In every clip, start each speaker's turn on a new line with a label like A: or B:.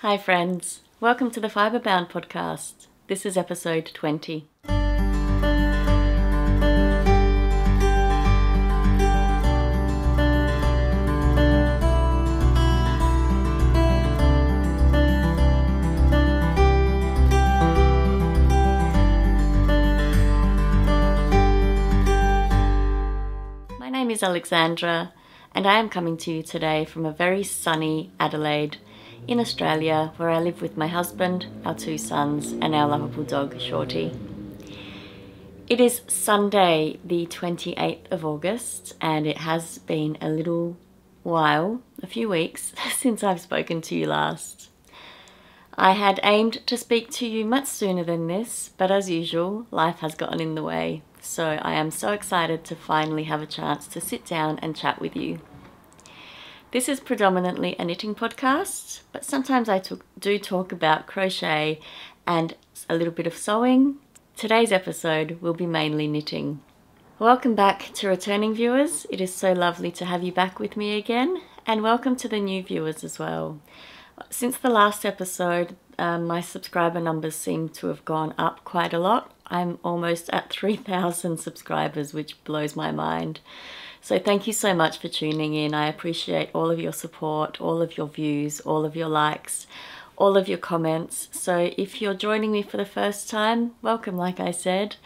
A: Hi friends, welcome to the FibreBound Podcast. This is episode 20. My name is Alexandra and I am coming to you today from a very sunny Adelaide in Australia, where I live with my husband, our 2 sons and our lovable dog Shorty. It is Sunday the 28th of August and it has been a little while, a few weeks, since I've spoken to you last. I had aimed to speak to you much sooner than this, but as usual, life has gotten in the way. So I am so excited to finally have a chance to sit down and chat with you. This is predominantly a knitting podcast, but sometimes I do talk about crochet and a little bit of sewing. Today's episode will be mainly knitting. Welcome back to returning viewers. It is so lovely to have you back with me again, and welcome to the new viewers as well. Since the last episode, my subscriber numbers seem to have gone up quite a lot. I'm almost at 3,000 subscribers, which blows my mind. So thank you so much for tuning in. I appreciate all of your support, all of your views, all of your likes, all of your comments. So if you're joining me for the first time, welcome, like I said.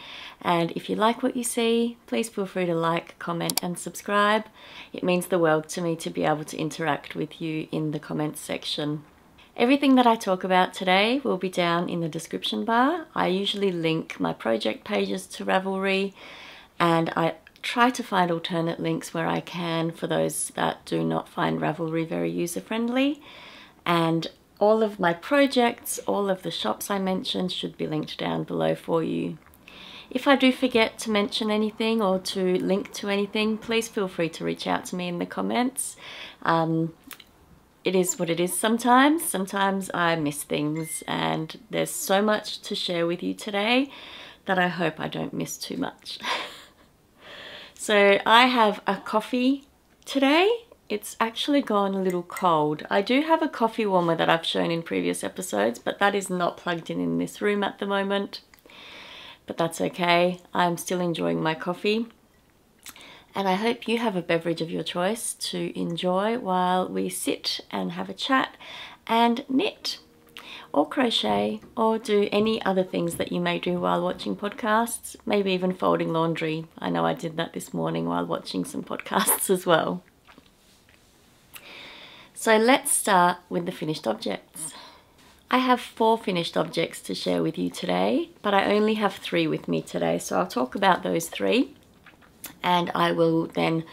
A: And if you like what you see, please feel free to like, comment and subscribe. It means the world to me to be able to interact with you in the comments section. Everything that I talk about today will be down in the description bar. I usually link my project pages to Ravelry, and I try to find alternate links where I can for those that do not find Ravelry very user-friendly. And all of my projects, all of the shops I mentioned should be linked down below for you. If I do forget to mention anything or to link to anything, please feel free to reach out to me in the comments. It is what it is sometimes. Sometimes I miss things, and there's so much to share with you today that I hope I don't miss too much. So I have a coffee today. It's actually gone a little cold. I do have a coffee warmer that I've shown in previous episodes, but that is not plugged in this room at the moment. But that's okay. I'm still enjoying my coffee. And I hope you have a beverage of your choice to enjoy while we sit and have a chat and knit or crochet or do any other things that you may do while watching podcasts, maybe even folding laundry. I know I did that this morning while watching some podcasts as well. So let's start with the finished objects. I have 4 finished objects to share with you today, but I only have 3 with me today, so I'll talk about those 3. And I will then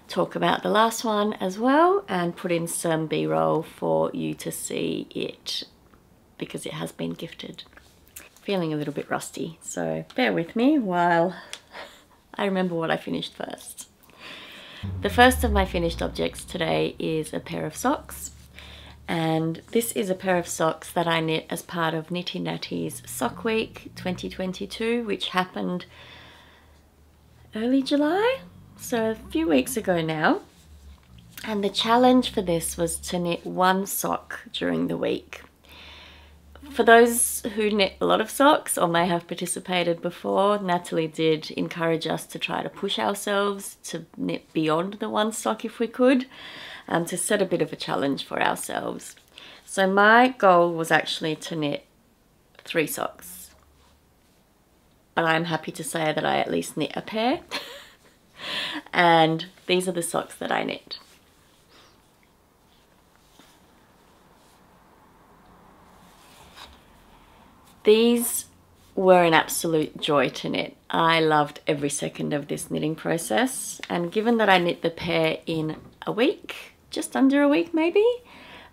A: talk about the last one as well and put in some B-roll for you to see it because it has been gifted. Feeling a little bit rusty, so bear with me while I remember what I finished first. The first of my finished objects today is a pair of socks. And this is a pair of socks that I knit as part of Knitty Natty's Sock Week 2022, which happened early July, so a few weeks ago now. And the challenge for this was to knit 1 sock during the week. For those who knit a lot of socks or may have participated before, Natalie did encourage us to try to push ourselves to knit beyond the 1 sock if we could, to set a bit of a challenge for ourselves. So my goal was actually to knit 3 socks. But I'm happy to say that I at least knit a pair. And these are the socks that I knit. These were an absolute joy to knit. I loved every second of this knitting process. And given that I knit the pair in a week, just under a week maybe,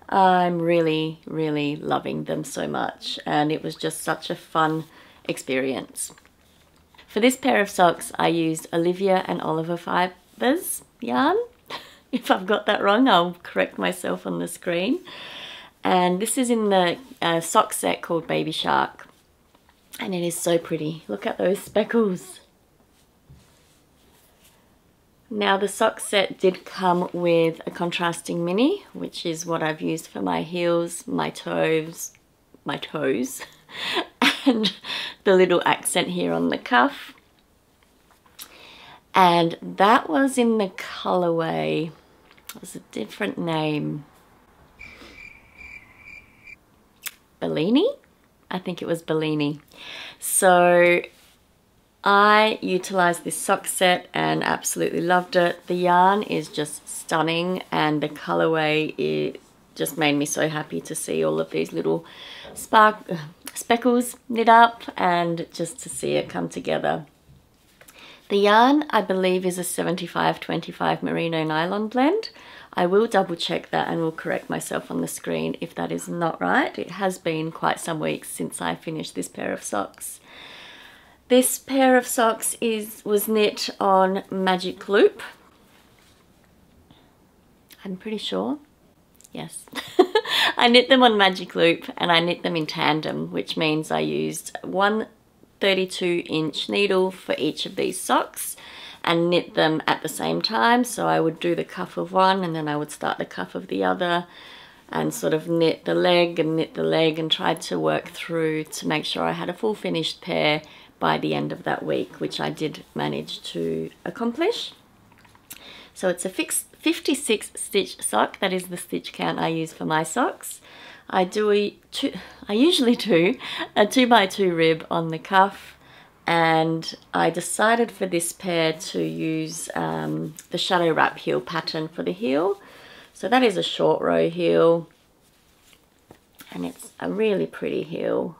A: I'm really, really loving them so much. And it was just such a fun experience. For this pair of socks, I used Olivia and Oliver Fibres yarn. If I've got that wrong, I'll correct myself on the screen. And this is in the sock set called Baby Shark. And it is so pretty. Look at those speckles. Now the sock set did come with a contrasting mini, which is what I've used for my heels, my toes, and the little accent here on the cuff. And that was in the colorway, it was a different name, Bellini? I think it was Bellini. So I utilised this sock set and absolutely loved it. The yarn is just stunning and the colourway, it just made me so happy to see all of these little speckles knit up and just to see it come together. The yarn, I believe, is a 75-25 merino nylon blend. I will double check that and will correct myself on the screen if that is not right. It has been quite some weeks since I finished this pair of socks. This pair of socks was knit on magic loop. I'm pretty sure. Yes. I knit them on magic loop and I knit them in tandem, which means I used one 32-inch needle for each of these socks and knit them at the same time. So I would do the cuff of one and then I would start the cuff of the other and sort of knit the leg and knit the leg and tried to work through to make sure I had a full finished pair by the end of that week, which I did manage to accomplish. So it's a 56 stitch sock. That is the stitch count I use for my socks. I usually do a 2x2 rib on the cuff, and I decided for this pair to use the shadow wrap heel pattern for the heel. So that is a short row heel and it's a really pretty heel.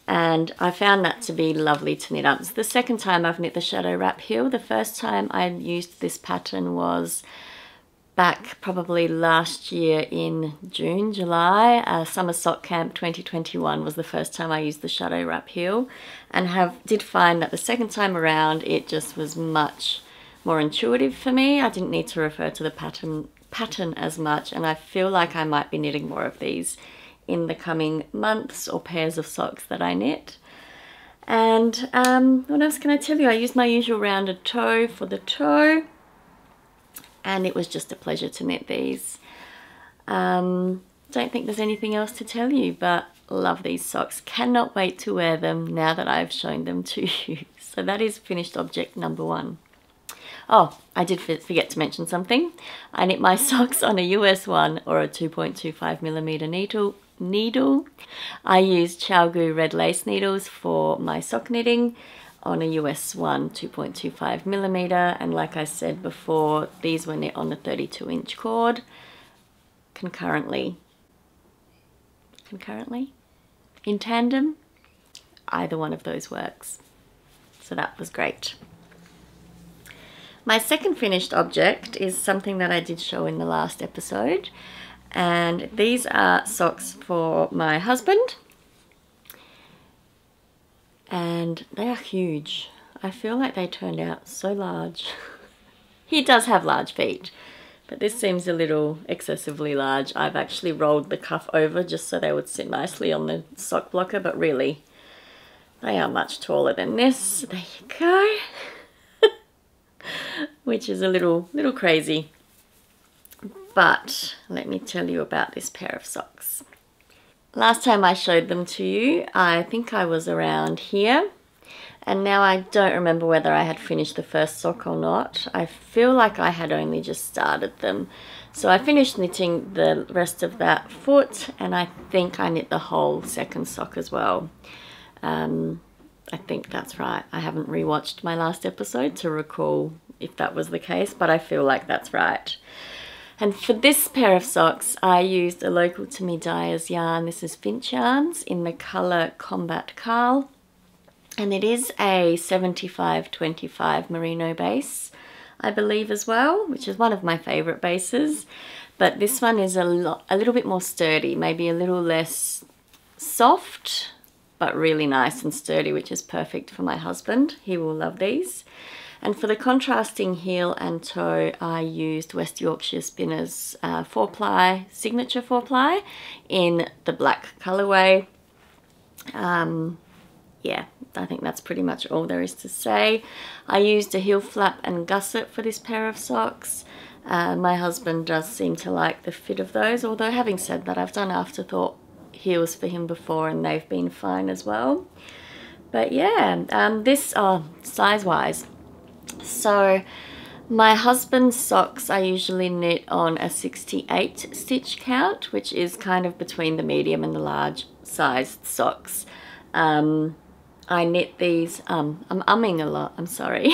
A: And I found that to be lovely to knit up. It's the second time I've knit the shadow wrap heel. The first time I used this pattern was back probably last year in June, July. Summer Sock Camp 2021 was the first time I used the shadow wrap heel, and did find that the second time around it just was much more intuitive for me. I didn't need to refer to the pattern as much, and I feel like I might be knitting more of these in the coming months or pairs of socks that I knit. And what else can I tell you? I used my usual rounded toe for the toe, and it was just a pleasure to knit these. Don't think there's anything else to tell you, but love these socks. Cannot wait to wear them now that I've shown them to you. So that is finished object number one. Oh, I did forget to mention something. I knit my socks on a US 1 or a 2.25mm needle. I used Chalgu red lace needles for my sock knitting on a US 1 2.25mm, and like I said before, these were knit on the 32-inch cord concurrently, in tandem. Either one of those works, so that was great. My second finished object is something that I did show in the last episode, and these are socks for my husband, and they are huge. I feel like they turned out so large. He does have large feet, but this seems a little excessively large. I've actually rolled the cuff over just so they would sit nicely on the sock blocker, but really they are much taller than this. There you go. Which is a little crazy. But let me tell you about this pair of socks. Last time I showed them to you, I think I was around here, and now I don't remember whether I had finished the first sock or not. I feel like I had only just started them. So I finished knitting the rest of that foot, and I think I knit the whole second sock as well. I think that's right. I haven't rewatched my last episode to recall if that was the case, but I feel like that's right. And for this pair of socks, I used a local to me dyer's yarn. This is Finch Yarns in the colour Combat Carl. And it is a 75-25 merino base, I believe as well, which is one of my favourite bases. But this one is a little bit more sturdy, maybe a little less soft, but really nice and sturdy, which is perfect for my husband. He will love these. And for the contrasting heel and toe, I used West Yorkshire Spinners 4-ply, signature 4-ply in the black colourway. yeah, I think that's pretty much all there is to say. I used a heel flap and gusset for this pair of socks. My husband does seem to like the fit of those, although having said that, I've done afterthought heels for him before and they've been fine as well. But yeah, this size-wise. So my husband's socks I usually knit on a 68 stitch count, which is kind of between the medium and the large sized socks. I knit these, I'm umming a lot, I'm sorry.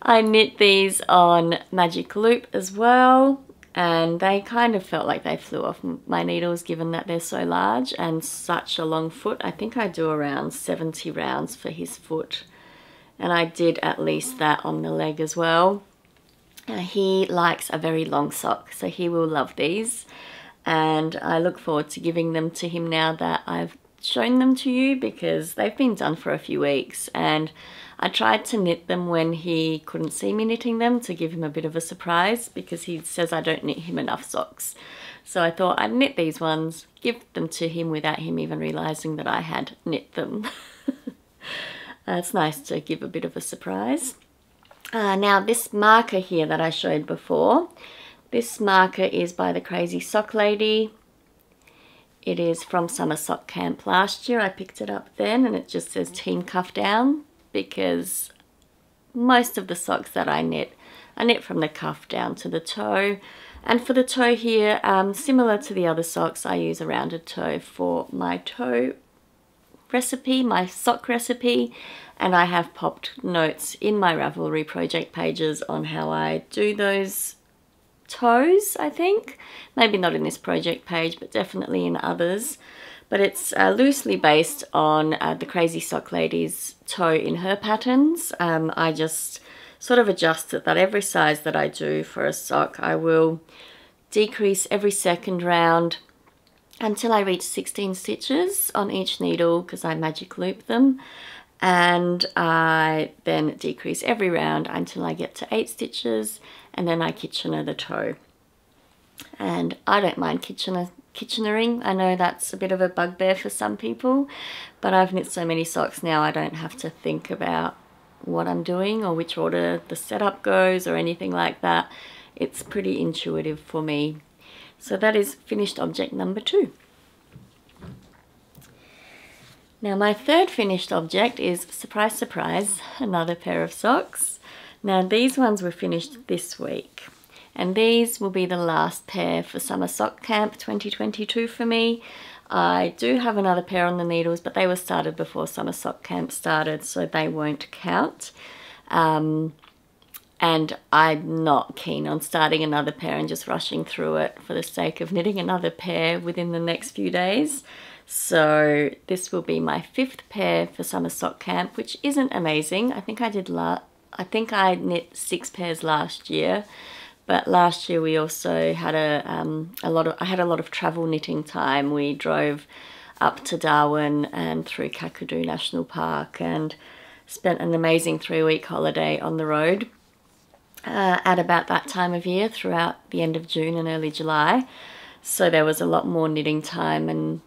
A: I knit these on magic loop as well, and they kind of felt like they flew off my needles given that they're so large and such a long foot. I think I do around 70 rounds for his foot, and I did at least that on the leg as well. He likes a very long sock, so he will love these, and I look forward to giving them to him now that I've shown them to you, because they've been done for a few weeks, and I tried to knit them when he couldn't see me knitting them to give him a bit of a surprise, because he says I don't knit him enough socks. So I thought I'd knit these ones, give them to him without him even realizing that I had knit them. It's nice to give a bit of a surprise. Now this marker here that I showed before, this marker is by the Crazy Sock Lady. It is from Summer Sock Camp last year. I picked it up then, and it just says Team Cuff Down, because most of the socks that I knit from the cuff down to the toe. And for the toe here, similar to the other socks, I use a rounded toe for my toe recipe, my sock recipe, and I have popped notes in my Ravelry project pages on how I do those toes, I think. Maybe not in this project page, but definitely in others. But it's loosely based on the Crazy Sock Lady's toe in her patterns. I just sort of adjust it that every size that I do for a sock, I will decrease every second round until I reach 16 stitches on each needle, because I magic loop them. And I then decrease every round until I get to 8 stitches, and then I Kitchener the toe. And I don't mind Kitchenering. I know that's a bit of a bugbear for some people, but I've knit so many socks now I don't have to think about what I'm doing or which order the setup goes or anything like that. It's pretty intuitive for me. So that is finished object number 2. Now my third finished object is, surprise, surprise, another pair of socks. Now these ones were finished this week, and these will be the last pair for Summer Sock Camp 2022 for me. I do have another pair on the needles, but they were started before Summer Sock Camp started, so they won't count. And I'm not keen on starting another pair and just rushing through it for the sake of knitting another pair within the next few days. So this will be my 5th pair for Summer Sock Camp, which isn't amazing. I think I knit 6 pairs last year, but last year we also had I had a lot of travel knitting time. We drove up to Darwin and through Kakadu National Park and spent an amazing 3-week holiday on the road at about that time of year, throughout the end of June and early July. So there was a lot more knitting time, and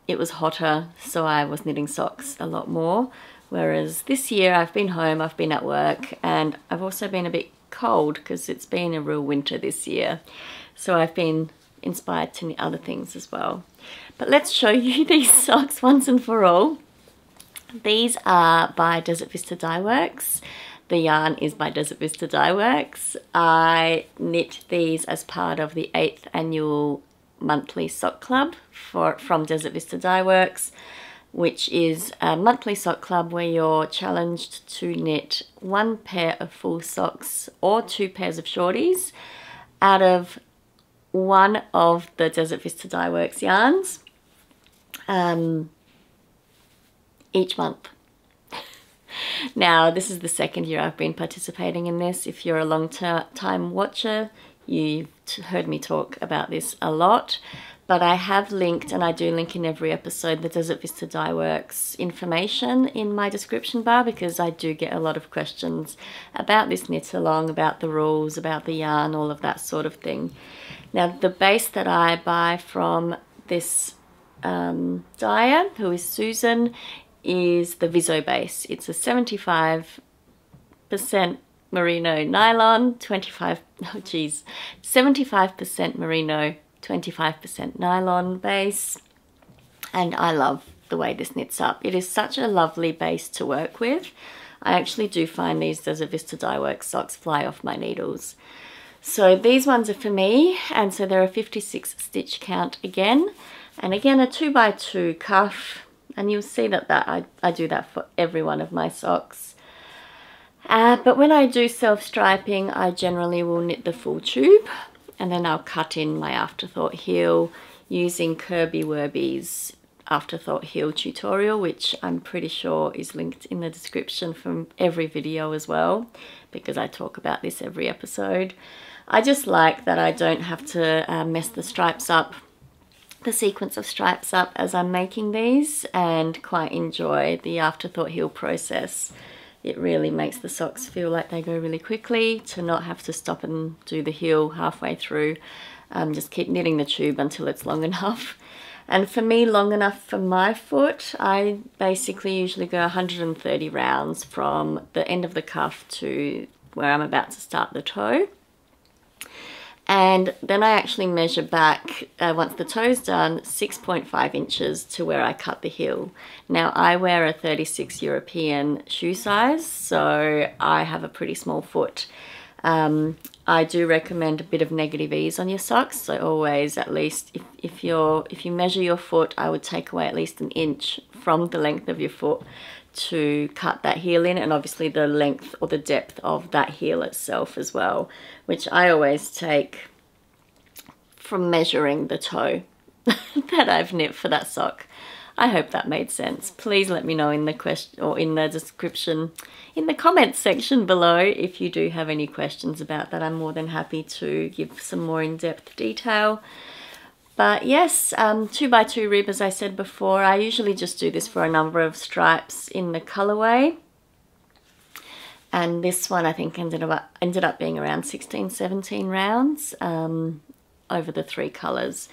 A: it was hotter, so I was knitting socks a lot more. Whereas this year I've been home, I've been at work, and I've also been a bit cold because it's been a real winter this year. So I've been inspired to knit other things as well. But let's show you these socks once and for all. These are by Desert Vista Dye Works. The yarn is by Desert Vista Dye Works. I knit these as part of the 8th annual monthly sock club from Desert Vista Dye Works, which is a monthly sock club where you're challenged to knit 1 pair of full socks or 2 pairs of shorties out of one of the Desert Vista Dye Works yarns each month. Now, this is the 2nd year I've been participating in this. If you're a long-time watcher, you've heard me talk about this a lot, but I have linked, and I do link in every episode, the Desert Vista Dye Works information in my description bar, because I do get a lot of questions about this knit along, about the rules, about the yarn, all of that sort of thing. Now, the base that I buy from this dyer, who is Susan, is the Viso base. It's a 75% merino nylon, 75% merino, 25% nylon base. And I love the way this knits up. It is such a lovely base to work with. I actually do find these Desert Vista Dye Works socks fly off my needles. So these ones are for me, and so they're a 56 stitch count again. And again, a 2x2 cuff, and you'll see that I do that for every one of my socks. But when I do self-striping, I generally will knit the full tube, and then I'll cut in my afterthought heel using Kirby Werby's afterthought heel tutorial, which I'm pretty sure is linked in the description from every video as well, because I talk about this every episode. I just like that I don't have to mess the stripes up, the sequence of stripes up as I'm making these, and quite enjoy the afterthought heel process. It really makes the socks feel like they go really quickly, to not have to stop and do the heel halfway through. Just keep knitting the tube until it's long enough. And for me, long enough for my foot, I basically usually go 130 rounds from the end of the cuff to where I'm about to start the toe. And then I actually measure back, once the toe's done, 6.5 inches to where I cut the heel. Now, I wear a 36 European shoe size, so I have a pretty small foot. I do recommend a bit of negative ease on your socks, so always, at least if you measure your foot, I would take away at least an inch from the length of your foot to cut that heel in, and obviously the length or the depth of that heel itself as well, which I always take from measuring the toe that I've knit for that sock. I hope that made sense. Please let me know in the question or in the description, in the comments section below, if you do have any questions about that. I'm more than happy to give some more in-depth detail. But yes, 2x2 rib, as I said before. I usually just do this for a number of stripes in the colorway. And this one I think ended up being around 16, 17 rounds over the 3 colors.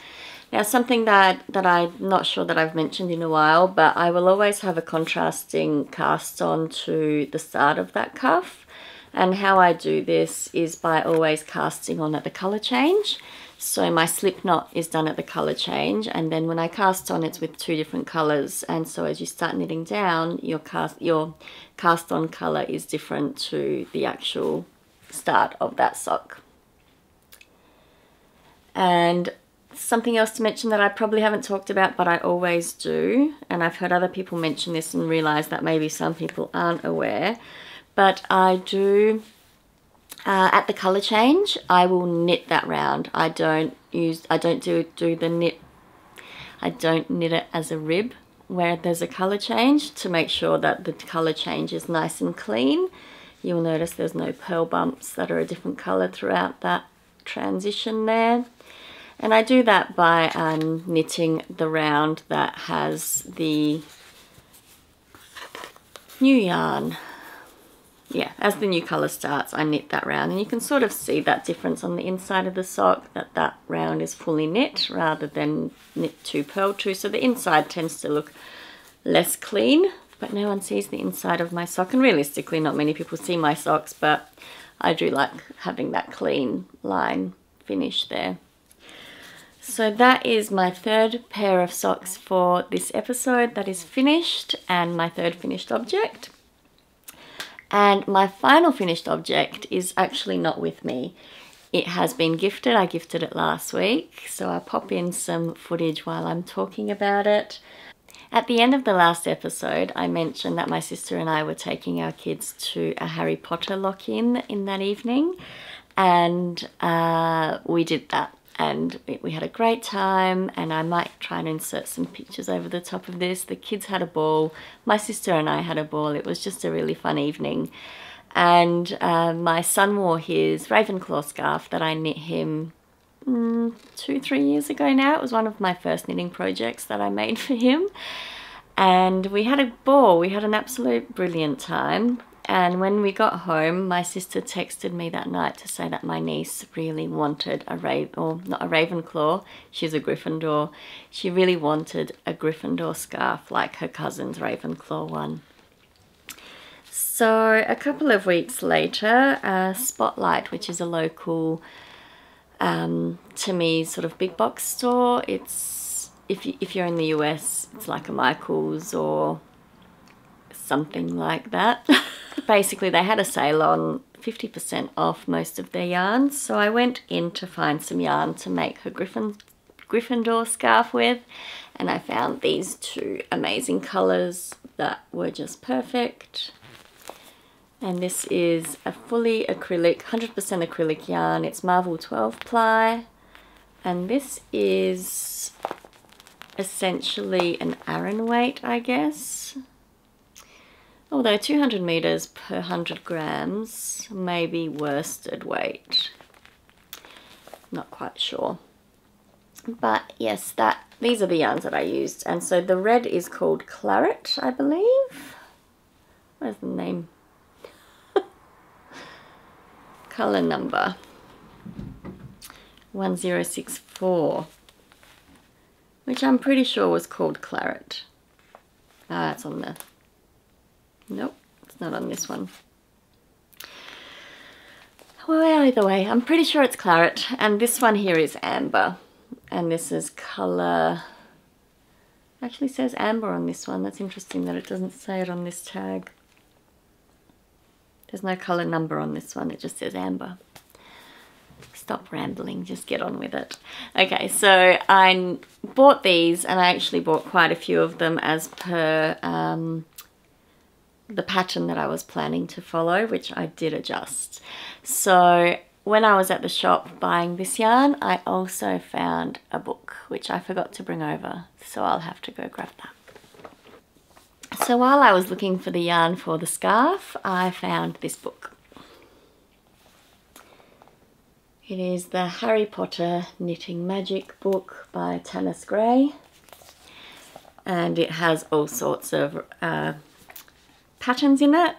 A: Now, something that I'm not sure that I've mentioned in a while, but I will always have a contrasting cast on to the start of that cuff. And how I do this is by always casting on at the color change. So my slip knot is done at the color change, and then when I cast on, it's with 2 different colors. And so as you start knitting down, your cast on color is different to the actual start of that sock. And something else to mention that I probably haven't talked about, but I always do, and I've heard other people mention this and realize that maybe some people aren't aware, but I do, at the color change, I will knit that round. I don't knit it as a rib where there's a color change, to make sure that the color change is nice and clean. You'll notice there's no pearl bumps that are a different color throughout that transition there. And I do that by knitting the round that has the new yarn. Yeah, as the new colour starts, I knit that round. And you can sort of see that difference on the inside of the sock, that round is fully knit rather than knit to purl to. So the inside tends to look less clean, but no one sees the inside of my sock. And realistically, not many people see my socks, but I do like having that clean line finish there. So that is my 3rd pair of socks for this episode that is finished, and my 3rd finished object. And my final finished object is actually not with me. It has been gifted. I gifted it last week, so I'll pop in some footage while I'm talking about it. At the end of the last episode, I mentioned that my sister and I were taking our kids to a Harry Potter lock-in that evening, and we did that. And we had a great time, and I might try and insert some pictures over the top of this. The kids had a ball. My sister and I had a ball. It was just a really fun evening. And my son wore his Ravenclaw scarf that I knit him 2-3 years ago now. It was one of my first knitting projects that I made for him. And we had a ball. We had an absolute brilliant time. And when we got home, my sister texted me that night to say that my niece really wanted a not a Ravenclaw, she's a Gryffindor. She really wanted a Gryffindor scarf like her cousin's Ravenclaw one. So a couple of weeks later, Spotlight, which is a local, to me, sort of big box store. It's, if you're in the US, it's like a Michael's or something like that. Basically, they had a sale on 50% off most of their yarns. So I went in to find some yarn to make her Gryffindor scarf with. And I found these two amazing colours that were just perfect. And this is a fully acrylic, 100% acrylic yarn. It's Marvel 12 ply. And this is essentially an Aran weight, I guess. Although 200 meters per 100 grams, maybe worsted weight. Not quite sure. But yes, these are the yarns that I used. And so the red is called Claret, I believe. Where's the name? Color number 1064, which I'm pretty sure was called Claret. Ah, it's on the... Nope, it's not on this one. Well, either way, I'm pretty sure it's Claret, and this one here is Amber, and this is color... Actually says Amber on this one. That's interesting that it doesn't say it on this tag. There's no color number on this one, it just says Amber. Stop rambling, just get on with it. Okay, so I bought these, and I actually bought quite a few of them as per the pattern that I was planning to follow, which I did adjust. So when I was at the shop buying this yarn, I also found a book, which I forgot to bring over, so I'll have to go grab that. So while I was looking for the yarn for the scarf, I found this book. It is the Harry Potter Knitting Magic book by Tanis Gray, and it has all sorts of patterns in it,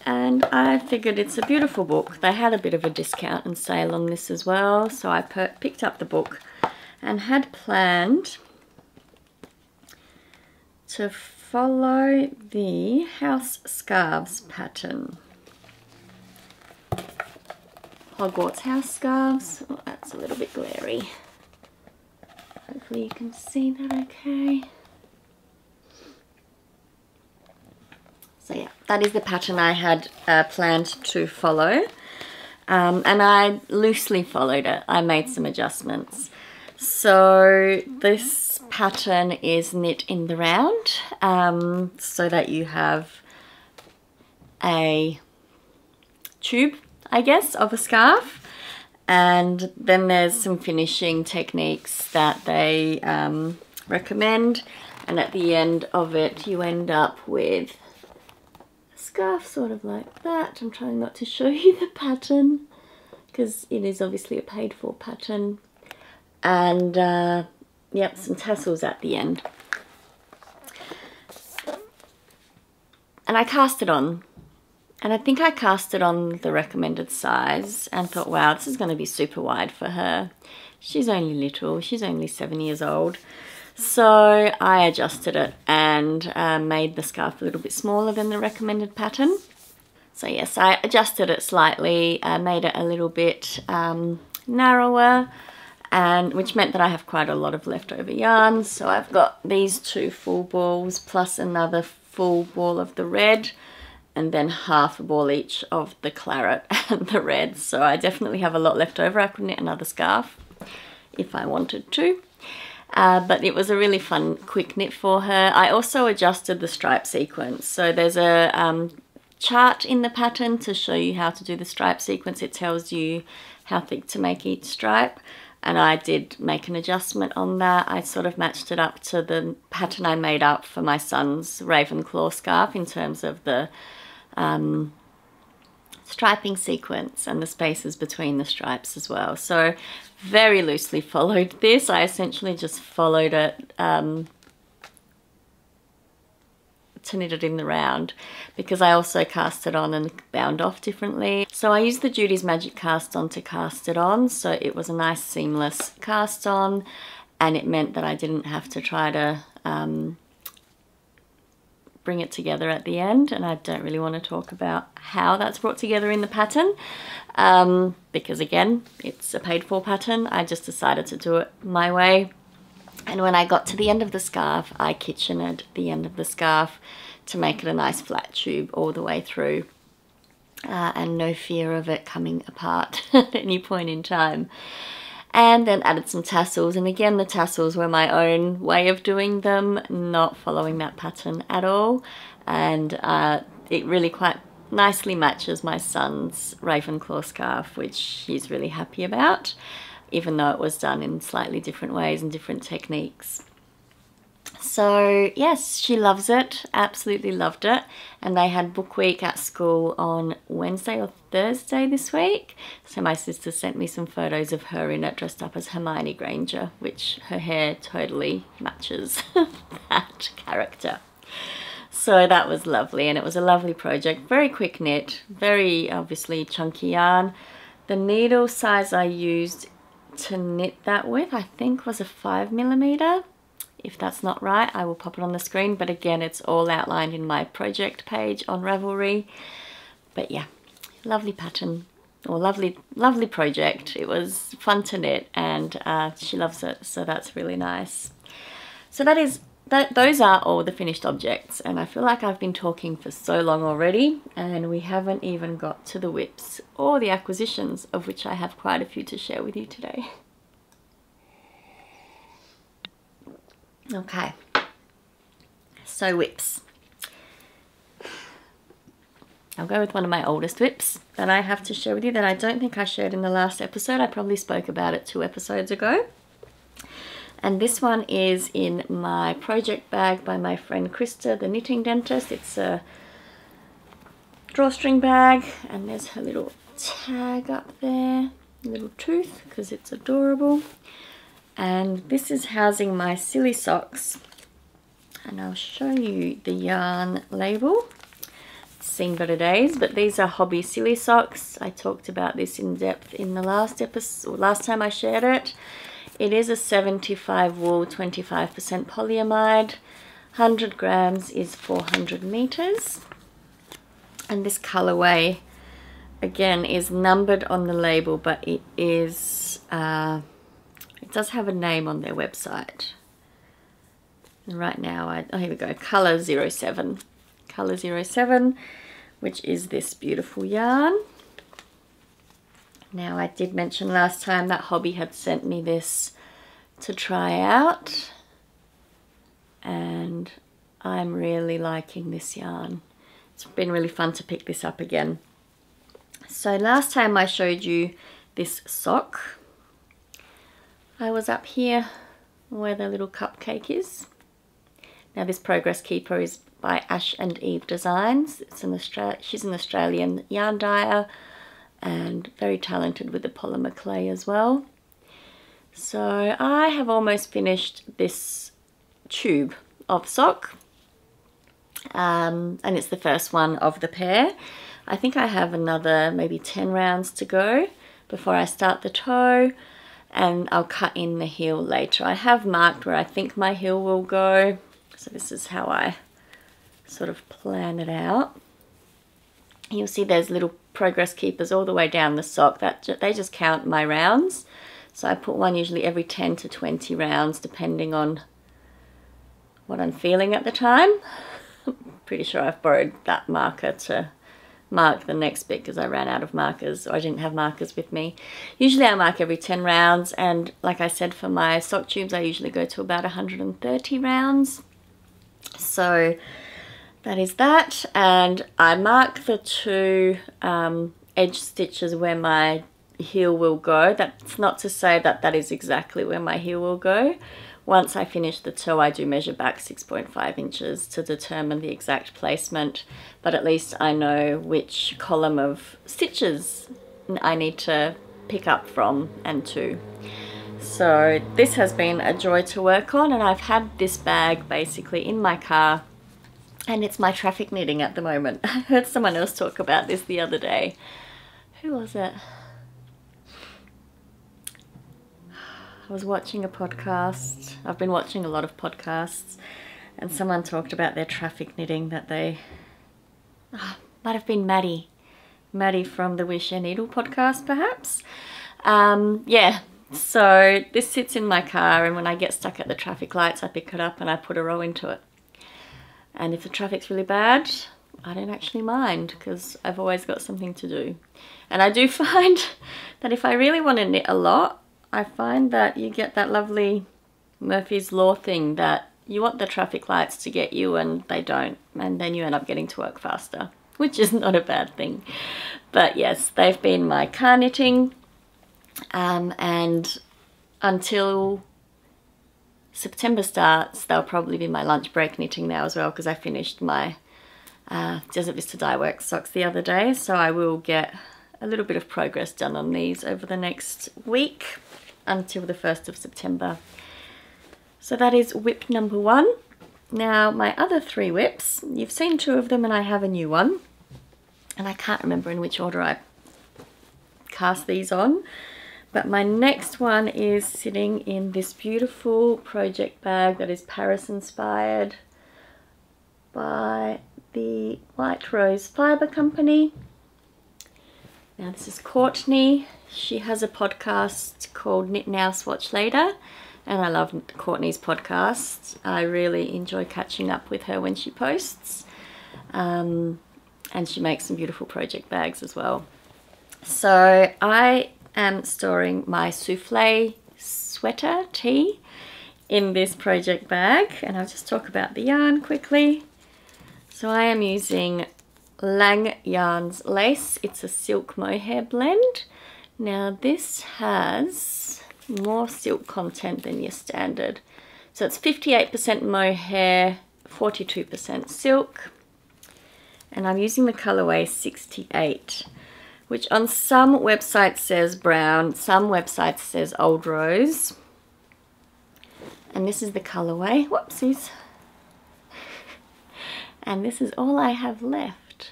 A: and I figured it's a beautiful book. They had a bit of a discount and sale on this as well, so I picked up the book and had planned to follow the House Scarves pattern. Hogwarts house scarves. Oh, that's a little bit glary. Hopefully you can see that okay. So yeah, that is the pattern I had planned to follow. And I loosely followed it. I made some adjustments. So this pattern is knit in the round, so that you have a tube, I guess, of a scarf, and then there's some finishing techniques that they recommend, and at the end of it you end up with a scarf sort of like that. I'm trying not to show you the pattern because it is obviously a paid for pattern, and yep, some tassels at the end. And I cast it on. And I think I cast it on the recommended size and thought, wow, this is going to be super wide for her. She's only little, she's only 7 years old. So I adjusted it and made the scarf a little bit smaller than the recommended pattern. So yes, I adjusted it slightly, made it a little bit narrower, and which meant that I have quite a lot of leftover yarn. So I've got these 2 full balls plus another full ball of the red, and then half a ball each of the claret and the red. So I definitely have a lot left over. I could knit another scarf if I wanted to. But it was a really fun quick knit for her. I also adjusted the stripe sequence. So there's a chart in the pattern to show you how to do the stripe sequence. It tells you how thick to make each stripe. And I did make an adjustment on that. I sort of matched it up to the pattern I made up for my son's Ravenclaw scarf in terms of the striping sequence and the spaces between the stripes as well. So very loosely followed this. I essentially just followed it to knit it in the round, because I also cast it on and bound off differently. So I used the Judy's Magic cast on to cast it on, so it was a nice seamless cast on, and it meant that I didn't have to try to bring it together at the end. And I don't really want to talk about how that's brought together in the pattern, because again, it's a paid for pattern. I just decided to do it my way. And when I got to the end of the scarf, I kitchened the end of the scarf to make it a nice flat tube all the way through, and no fear of it coming apart at any point in time. And then added some tassels, and again the tassels were my own way of doing them, not following that pattern at all. And it really quite nicely matches my son's Ravenclaw scarf, which he's really happy about, even though it was done in slightly different ways and different techniques. So yes, she loves it, absolutely loved it. And they had book week at school on Wednesday or Thursday this week. So my sister sent me some photos of her in it dressed up as Hermione Granger, which her hair totally matches that character. So that was lovely, and it was a lovely project. Very quick knit, very obviously chunky yarn. The needle size I used to knit that with, I think, was a 5mm. If that's not right, I will pop it on the screen, but again, it's all outlined in my project page on Ravelry. But yeah, lovely pattern, or lovely project. It was fun to knit, and she loves it, so that's really nice. So those are all the finished objects, and I feel like I've been talking for so long already, and we haven't even got to the whips or the acquisitions, of which I have quite a few to share with you today. Okay, so whips. I'll go with one of my oldest whips that I have to share with you that I don't think I shared in the last episode. I probably spoke about it 2 episodes ago. And this one is in my project bag by my friend Krista, the knitting dentist. It's a drawstring bag, and there's her little tag up there, little tooth, because it's adorable. And this is housing my silly socks, and I'll show you the yarn label. It's seen better days, but these are hobbii silly socks. I talked about this in depth in the last episode, or last time I shared it. It is a 75 wool, 25% polyamide. 100 grams is 400 meters. And this colorway, again, is numbered on the label, but it is... it does have a name on their website. And right now, oh, here we go, color 07. Color 07, which is this beautiful yarn. Now, I did mention last time that Hobbii had sent me this to try out, and I'm really liking this yarn. It's been really fun to pick this up again. So last time I showed you this sock, I was up here where the little cupcake is. Now this Progress Keeper is by Ash and Eve Designs. She's an Australian yarn dyer and very talented with the polymer clay as well. So I have almost finished this tube of sock, and it's the first one of the pair. I think I have another maybe 10 rounds to go before I start the toe, and I'll cut in the heel later. I have marked where I think my heel will go, so this is how I sort of plan it out. You'll see there's little Progress Keepers all the way down the sock. They just count my rounds. So I put one usually every 10 to 20 rounds, depending on what I'm feeling at the time. Pretty sure I've borrowed that marker to mark the next bit because I ran out of markers, or I didn't have markers with me. Usually I mark every 10 rounds, and like I said, for my sock tubes I usually go to about 130 rounds. So that is that, and I mark the 2 edge stitches where my heel will go. That's not to say that that is exactly where my heel will go. Once I finish the toe, I do measure back 6.5 inches to determine the exact placement, but at least I know which column of stitches I need to pick up from and to. So this has been a joy to work on, and I've had this bag basically in my car And it's my traffic knitting at the moment. I heard someone else talk about this the other day. Who was it? I was watching a podcast. I've been watching a lot of podcasts, and someone talked about their traffic knitting that they... might have been Maddie from the Wish Your Needle podcast, perhaps. Yeah, so this sits in my car, and when I get stuck at the traffic lights, I pick it up and I put a row into it. And if the traffic's really bad, I don't actually mind, because I've always got something to do. And I do find that if I really want to knit a lot, I find that you get that lovely Murphy's Law thing that you want the traffic lights to get you and they don't, and then you end up getting to work faster, which is not a bad thing. But yes, they've been my car knitting, and until September starts, they'll probably be my lunch break knitting now as well, because I finished my Desert Vista Dye Works socks the other day, so I will get a little bit of progress done on these over the next week until the 1st of September. So that is whip number 1. Now my other 3 whips, you've seen 2 of them and I have a new one. And I can't remember in which order I cast these on. But my next one is sitting in this beautiful project bag that is Paris inspired by the White Rose Fibre Company. Now this is Courtney. She has a podcast called Knit Now Swatch Later, and I love Courtney's podcast. I really enjoy catching up with her when she posts, and she makes some beautiful project bags as well. So I am storing my Souffle sweater tee in this project bag, and I'll just talk about the yarn quickly. So I am using Lang Yarns lace. It's a silk mohair blend. Now this has more silk content than your standard. So it's 58% mohair, 42% silk. And I'm using the colorway 68, which on some websites says brown, some websites says old rose. And this is the colorway. Whoopsies. And this is all I have left.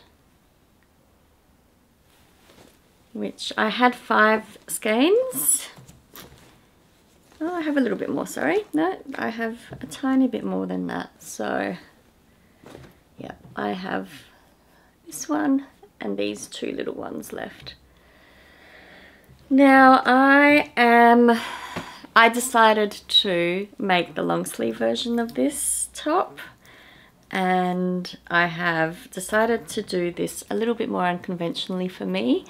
A: Which I had 5 skeins. Oh, I have a little bit more, sorry. No, I have a tiny bit more than that. So, yeah, I have this one and these 2 little ones left. Now, I decided to make the long sleeve version of this top. And I have decided to do this a little bit more unconventionally for me.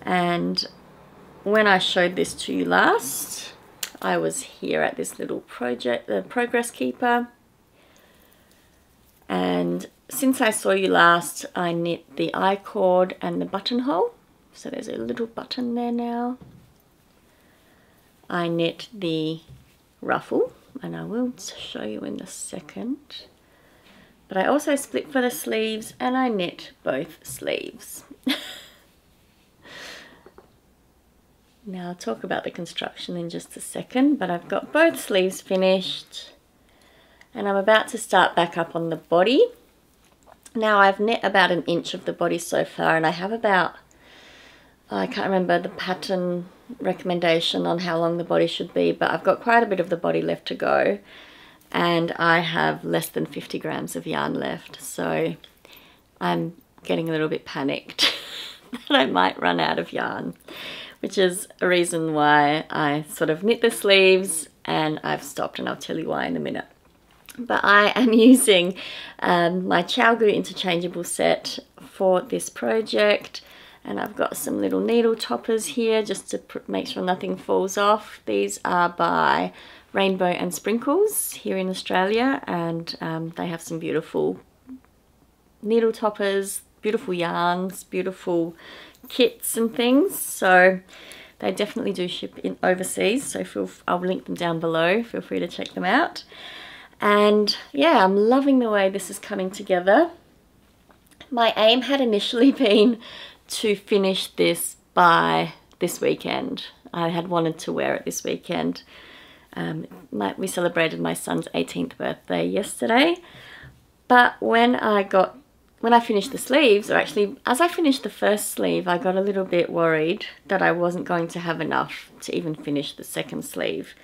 A: And when I showed this to you last, I was here at this little project, the Progress Keeper. And since I saw you last, I knit the I-cord and the buttonhole. So there's a little button there now. I knit the ruffle, and I will show you in a second. But I also split for the sleeves, and I knit both sleeves. Now I'll talk about the construction in just a second, but I've got both sleeves finished and I'm about to start back up on the body. Now I've knit about 1 inch of the body so far, and I have about, I can't remember the pattern recommendation on how long the body should be, but I've got quite a bit of the body left to go, and I have less than 50 grams of yarn left, so I'm getting a little bit panicked that I might run out of yarn, which is a reason why I sort of knit the sleeves, and I've stopped, and I'll tell you why in a minute. But I am using my ChowGoo interchangeable set for this project, and I've got some little needle toppers here just to make sure nothing falls off. These are by Rainbow and Sprinkles here in Australia, and they have some beautiful needle toppers, beautiful yarns, beautiful kits and things. So they definitely do ship in overseas, so I'll link them down below. Feel free to check them out. And yeah, I'm loving the way this is coming together. My aim had initially been to finish this by this weekend. I had wanted to wear it this weekend. We celebrated my son's 18th birthday yesterday, But when I finished the sleeves, or actually as I finished the first sleeve, I got a little bit worried that I wasn't going to have enough to even finish the second sleeve.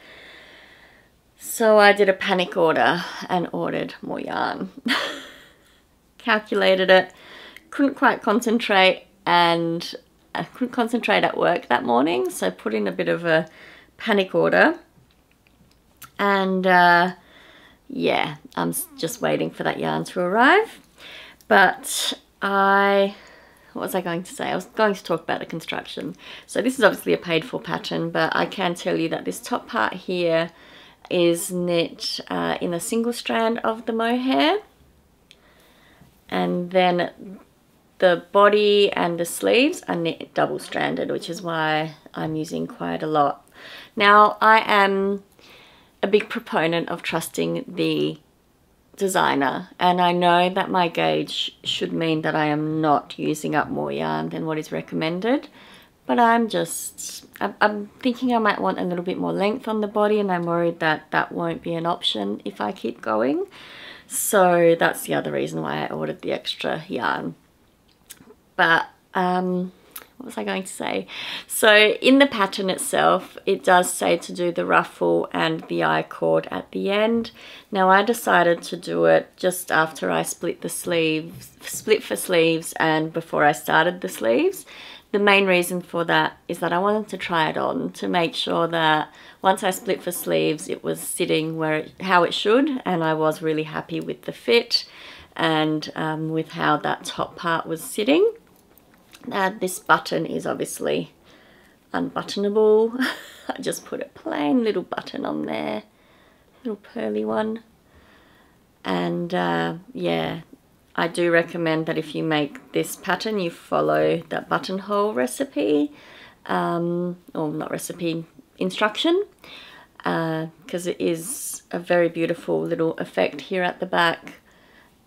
A: So I did a panic order and ordered more yarn. Calculated it, couldn't quite concentrate, and I couldn't concentrate at work that morning, so put in a bit of a panic order. And yeah, I'm just waiting for that yarn to arrive. But what was I going to say? I was going to talk about the construction. So this is obviously a paid for pattern, but I can tell you that this top part here is knit in a single strand of the mohair. And then the body and the sleeves are knit double stranded, which is why I'm using quite a lot. Now, I am a big proponent of trusting the designer, and I know that my gauge should mean that I am not using up more yarn than what is recommended, but I'm thinking I might want a little bit more length on the body, and I'm worried that that won't be an option if I keep going. So that's the other reason why I ordered the extra yarn. But what was I going to say? So in the pattern itself, it does say to do the ruffle and the I-cord at the end. Now I decided to do it just after I split for sleeves and before I started the sleeves. The main reason for that is that I wanted to try it on to make sure that once I split for sleeves, it was sitting how it should, and I was really happy with the fit and with how that top part was sitting. This button is obviously unbuttonable. I just put a plain little button on there, little pearly one. And yeah, I do recommend that if you make this pattern, you follow that buttonhole recipe, or not recipe, instruction, because it is a very beautiful little effect here at the back,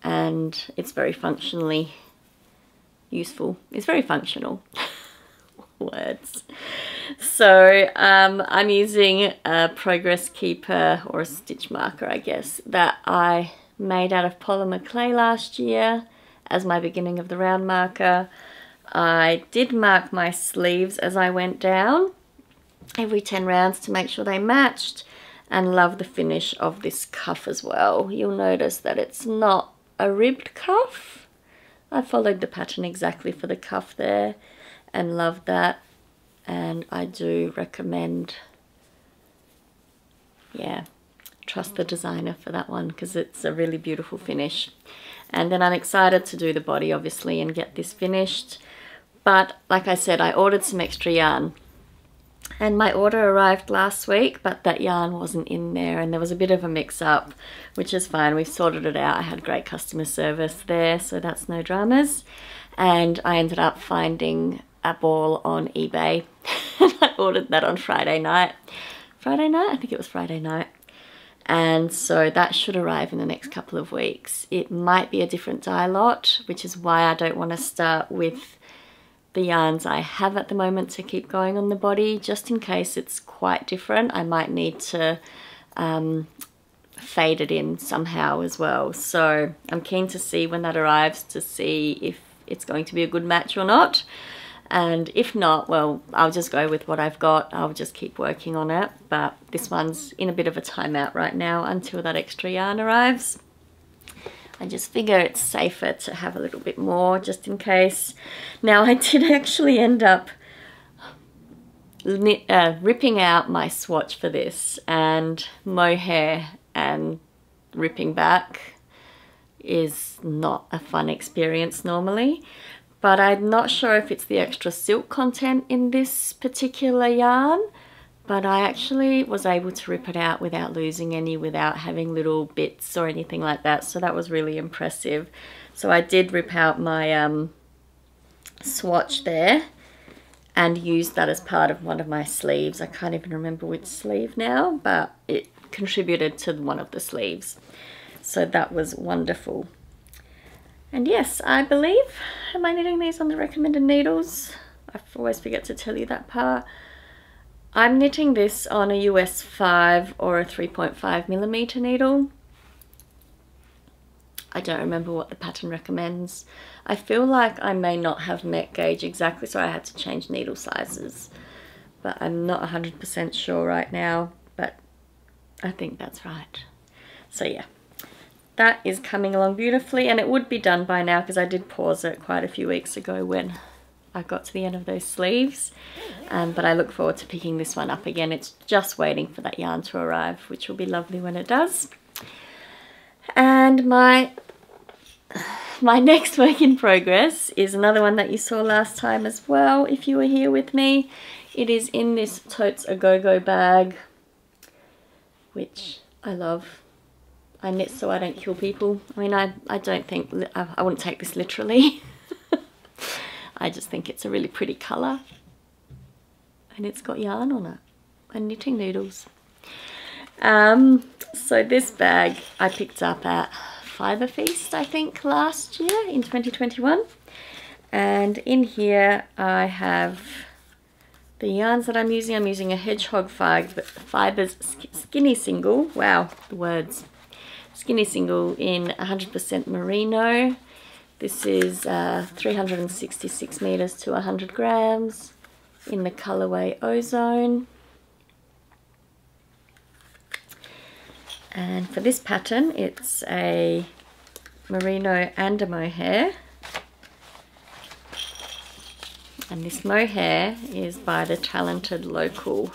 A: and it's very functionally useful. It's very functional. Words. So I'm using a progress keeper, or a stitch marker, I guess, that I made out of polymer clay last year as my beginning of the round marker. I did mark my sleeves as I went down every 10 rounds to make sure they matched, and love the finish of this cuff as well. You'll notice that it's not a ribbed cuff. I followed the pattern exactly for the cuff there and love that, and I do recommend, yeah, trust the designer for that one because it's a really beautiful finish. And then I'm excited to do the body obviously and get this finished, but like I said, I ordered some extra yarn and my order arrived last week, but that yarn wasn't in there and there was a bit of a mix-up, which is fine. We've sorted it out. I had great customer service there, so that's no dramas. And I ended up finding a ball on eBay. I ordered that on Friday night. I think it was Friday night. And so that should arrive in the next couple of weeks. It might be a different dye lot, which is why I don't want to start with the yarns I have at the moment to keep going on the body, just in case it's quite different. I might need to fade it in somehow as well. So I'm keen to see when that arrives to see if it's going to be a good match or not. And if not, well, I'll just go with what I've got. I'll just keep working on it. But this one's in a bit of a timeout right now until that extra yarn arrives. I just figure it's safer to have a little bit more just in case. Now I did actually end up ripping out my swatch for this, and mohair and ripping back is not a fun experience normally. But I'm not sure if it's the extra silk content in this particular yarn, but I actually was able to rip it out without losing any, without having little bits or anything like that. So that was really impressive. So I did rip out my swatch there and used that as part of one of my sleeves. I can't even remember which sleeve now, but it contributed to one of the sleeves. So that was wonderful. And yes, I believe, am I knitting these on the recommended needles? I always forget to tell you that part. I'm knitting this on a US 5 or a 3.5mm needle. I don't remember what the pattern recommends. I feel like I may not have met gauge exactly, so I had to change needle sizes. But I'm not 100% sure right now, but I think that's right. So yeah, that is coming along beautifully, and it would be done by now because I did pause it quite a few weeks ago when I got to the end of those sleeves. But I look forward to picking this one up again. It's just waiting for that yarn to arrive, which will be lovely when it does. And my next work in progress is another one that you saw last time as well, if you were here with me. It is in this Totes a Go-Go bag, which I love. I knit so I don't kill people. I mean, I don't think, I wouldn't take this literally. I just think it's a really pretty colour. And it's got yarn on it and knitting needles. So this bag I picked up at Fibre Feast, I think, last year in 2021. And in here I have the yarns that I'm using. I'm using a Hedgehog Fibres Skinny Single. Wow, the words. Skinny Single in 100% merino. This is 366 meters to 100 grams in the colorway Ozone. And for this pattern, it's a merino and a mohair. And this mohair is by the talented local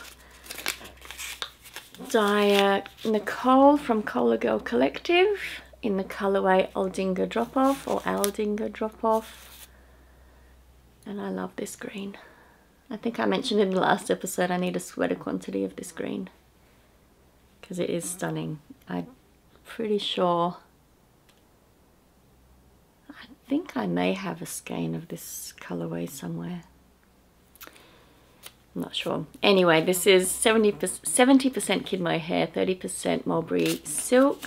A: dyer Nicole from Cola Girl Collective in the colorway Aldinga Drop Off or Aldinga Drop Off. And I love this green. I think I mentioned in the last episode I need a sweater quantity of this green because it is stunning. I'm pretty sure, I think I may have a skein of this colorway somewhere. I'm not sure. Anyway, this is 70% kid mohair, 30% mulberry silk.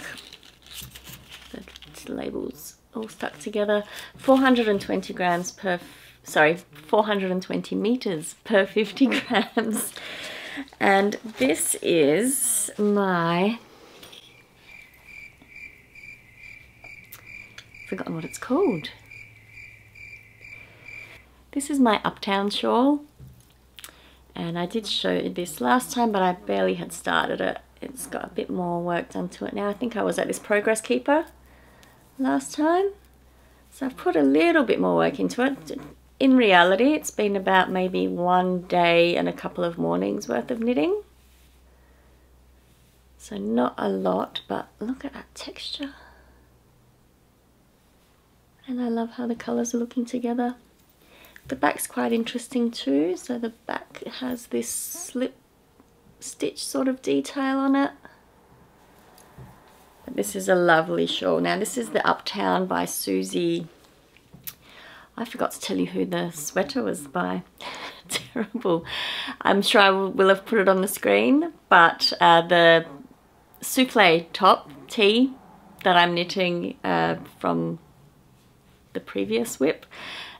A: The labels all stuck together. 420 grams per, sorry, 420 meters per 50 grams. And this is my, forgotten what it's called. This is my Uptown shawl. And I did show this last time, but I barely had started it. It's got a bit more work done to it now. I think I was at this Progress Keeper last time. So I've put a little bit more work into it. In reality, it's been about maybe one day and a couple of mornings worth of knitting. So not a lot, but look at that texture. And I love how the colours are looking together. The back's quite interesting too. So the back has this slip stitch sort of detail on it. But this is a lovely shawl. Now this is the Uptown by Susie. I forgot to tell you who the sweater was by. Terrible. I'm sure I will have put it on the screen, but the souffle top tee that I'm knitting from the previous whip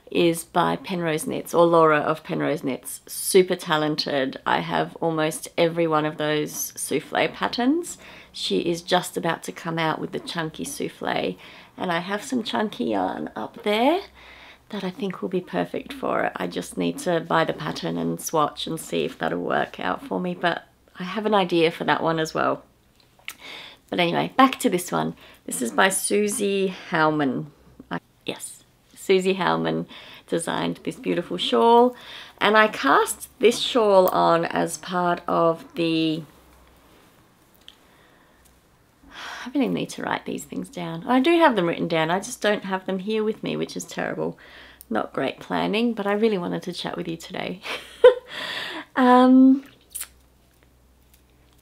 A: is by Penrose Knits, or Laura of Penrose Knits. Super talented. I have almost every one of those souffle patterns. She is just about to come out with the chunky souffle, and I have some chunky yarn up there that I think will be perfect for it. I just need to buy the pattern and swatch and see if that'll work out for me, but I have an idea for that one as well. But anyway, back to this one. This is by Susie Howman. Yes, Susie Howman designed this beautiful shawl, and I cast this shawl on as part of the, I really need to write these things down. I do have them written down, I just don't have them here with me, which is terrible. Not great planning, but I really wanted to chat with you today.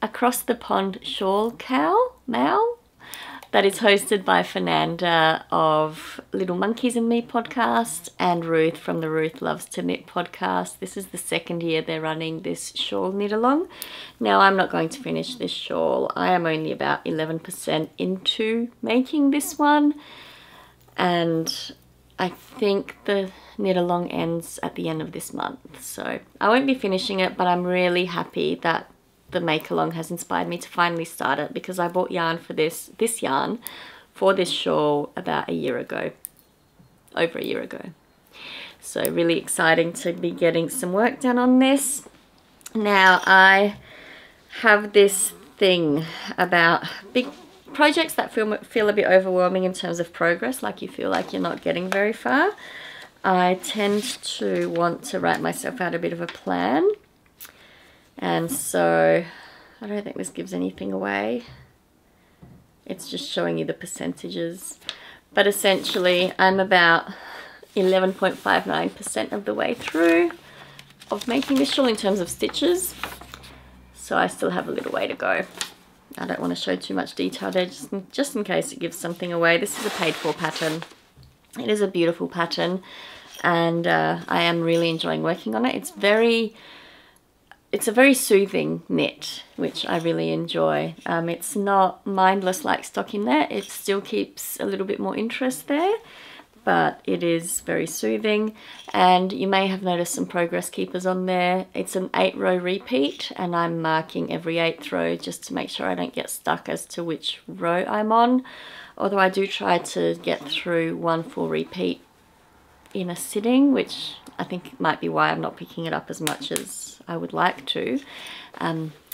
A: Across the Pond Shawl Mal, that is hosted by Fernanda of Little Monkeys and Me podcast and Ruth from the Ruth Loves to Knit podcast. This is the second year they're running this shawl knit along. Now I'm not going to finish this shawl. I am only about 11% into making this one, and I think the knit along ends at the end of this month. So I won't be finishing it, but I'm really happy that the make along has inspired me to finally start it, because I bought yarn for this yarn for this shawl about a year ago, over a year ago. So really exciting to be getting some work done on this. Now I have this thing about big projects that feel a bit overwhelming in terms of progress, like you feel like you're not getting very far. I tend to want to write myself out a bit of a plan. And so I don't think this gives anything away. It's just showing you the percentages. But essentially I'm about 11.59% of the way through of making this shawl in terms of stitches. So I still have a little way to go. I don't want to show too much detail there, just in case it gives something away. This is a paid for pattern. It is a beautiful pattern, and I am really enjoying working on it. It's a very soothing knit, which I really enjoy. It's not mindless like stocking there. It still keeps a little bit more interest there, but it is very soothing. And you may have noticed some progress keepers on there. It's an 8-row repeat, and I'm marking every 8th row just to make sure I don't get stuck as to which row I'm on. Although I do try to get through one full repeat in a sitting, which I think might be why I'm not picking it up as much as I would like to.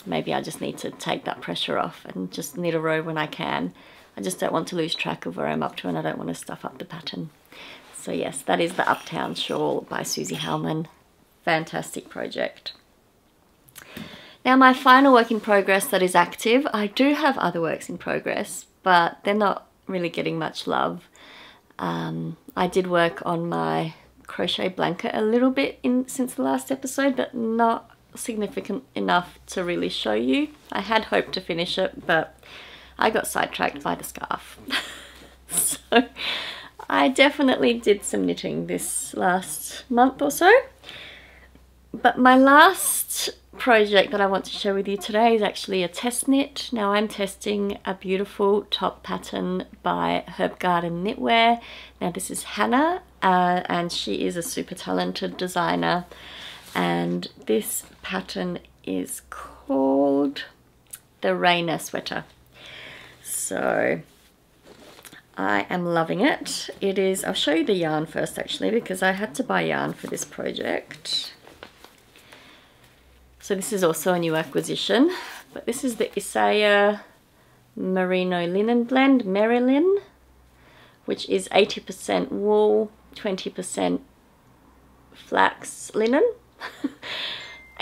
A: Maybe I just need to take that pressure off and just knit a row when I can. I just don't want to lose track of where I'm up to, and I don't want to stuff up the pattern. So yes, that is the Uptown shawl by Susie Hellman. Fantastic project. Now my final work in progress that is active, I do have other works in progress, but they're not really getting much love. I did work on my crochet blanket a little bit since the last episode, but not significant enough to really show you. I had hoped to finish it, but I got sidetracked by the scarf. So I definitely did some knitting this last month or so. But my last project that I want to share with you today is actually a test knit. Now I'm testing a beautiful top pattern by Herb Garden Knitwear. Now this is Hannah, and she is a super talented designer. And this pattern is called the Reyna sweater. So I am loving it. It is, I'll show you the yarn first actually, because I had to buy yarn for this project. So this is also a new acquisition, but this is the Isaiah Merino Linen Blend, Merilyn, which is 80% wool, 20% flax linen.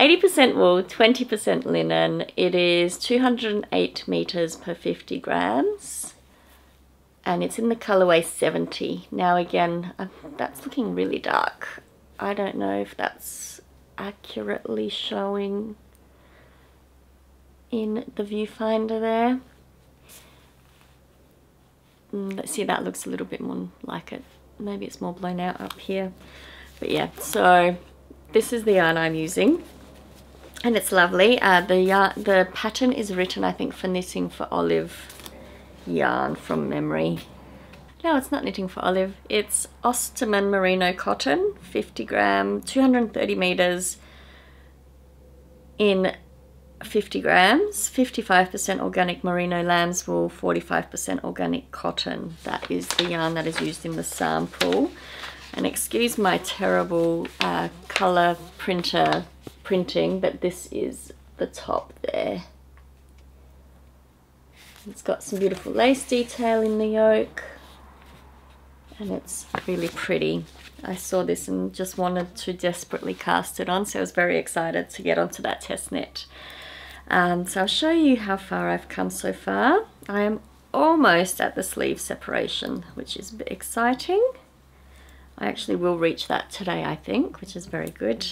A: 80% wool, 20% linen. It is 208 meters per 50 grams. And it's in the colorway 70. Now again, that's looking really dark. I don't know if that's accurately showing in the viewfinder there. Let's see, that looks a little bit more like it. Maybe it's more blown out up here. But yeah, so this is the yarn I'm using. And it's lovely. The pattern is written, I think, for Knitting for Olive yarn from memory. No, it's not Knitting for Olive. It's Osterman Merino cotton, 50 gram, 230 meters in 50 grams, 55% organic merino lamb's wool, 45% organic cotton. That is the yarn that is used in the sample. And excuse my terrible color printing, but this is the top there. It's got some beautiful lace detail in the yoke, and it's really pretty. I saw this and just wanted to desperately cast it on, so I was very excited to get onto that test knit. So I'll show you how far I've come so far. I am almost at the sleeve separation, which is a bit exciting. I actually will reach that today, I think, which is very good.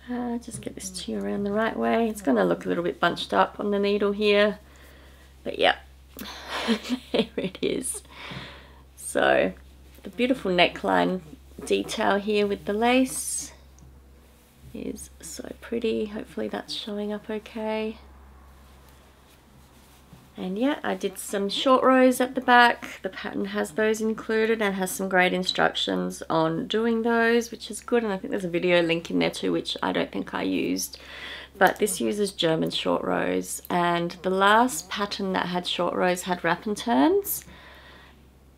A: Just get this to you around the right way. It's going to look a little bit bunched up on the needle here, but yeah, there it is. So the beautiful neckline detail here with the lace is so pretty. Hopefully that's showing up okay. And yeah, I did some short rows at the back. The pattern has those included and has some great instructions on doing those, which is good. And I think there's a video link in there too, which I don't think I used. But this uses German short rows. And the last pattern that had short rows had wrap and turns.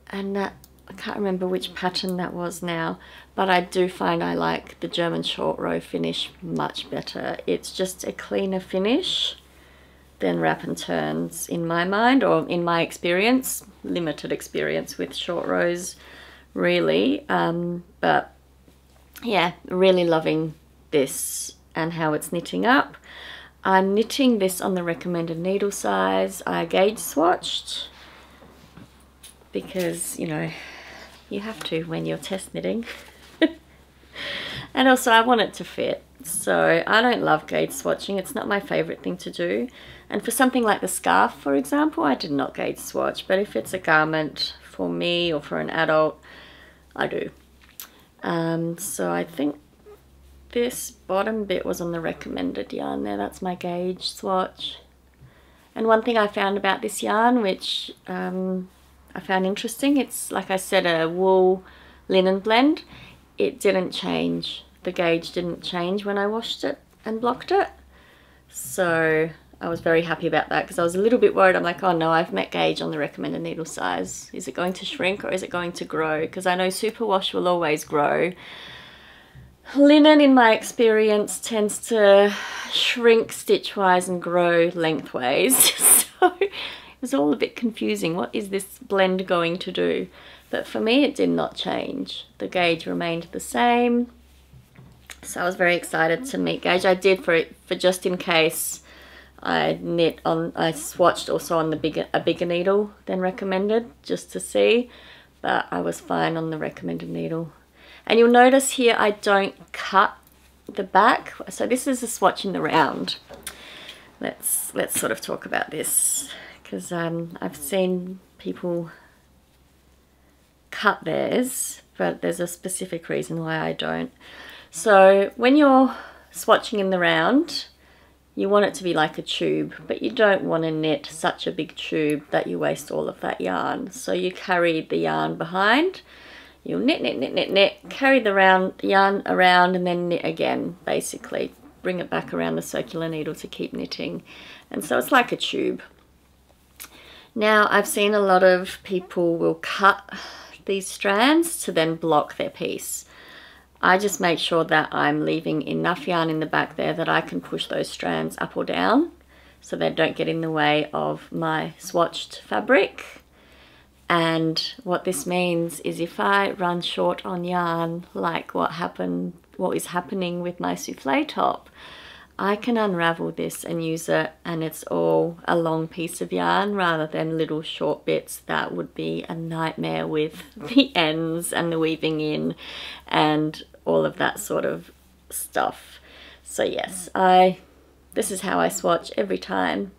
A: And that, I can't remember which pattern that was now. But I do find I like the German short row finish much better. It's just a cleaner finish than wrap and turns in my mind, or in my experience, limited experience with short rows really, but yeah, really loving this and how it's knitting up. I'm knitting this on the recommended needle size. I gauge swatched because, you know, you have to when you're test knitting. And also I want it to fit, so I don't love gauge swatching. It's not my favorite thing to do. And for something like the scarf, for example, I did not gauge swatch, but if it's a garment for me or for an adult, I do. So I think this bottom bit was on the recommended yarn there. That's my gauge swatch. And one thing I found about this yarn, which I found interesting, it's, like I said, a wool linen blend. It didn't change. The gauge didn't change when I washed it and blocked it. So I was very happy about that, because I was a little bit worried. I'm like, oh no, I've met gauge on the recommended needle size. Is it going to shrink or is it going to grow? Because I know superwash will always grow. Linen, in my experience, tends to shrink stitchwise and grow lengthways. So it was all a bit confusing. What is this blend going to do? But for me, it did not change. The gauge remained the same. So I was very excited to meet gauge. I did for just in case. I swatched also on a bigger needle than recommended, just to see, but I was fine on the recommended needle. And you'll notice here I don't cut the back. So this is a swatch in the round. Let's sort of talk about this, because I've seen people cut theirs, but there's a specific reason why I don't. So when you're swatching in the round, you want it to be like a tube, but you don't want to knit such a big tube that you waste all of that yarn. So you carry the yarn behind, you'll knit, knit, knit, knit, knit, carry the yarn around, and then knit again, basically. Bring it back around the circular needle to keep knitting. And so it's like a tube. Now, I've seen a lot of people will cut these strands to then block their piece. I just make sure that I'm leaving enough yarn in the back there that I can push those strands up or down so they don't get in the way of my swatched fabric. And what this means is if I run short on yarn, like what is happening with my souffle top, I can unravel this and use it, and it's all a long piece of yarn rather than little short bits that would be a nightmare with the ends and the weaving in and all of that sort of stuff. So yes, this is how I swatch every time,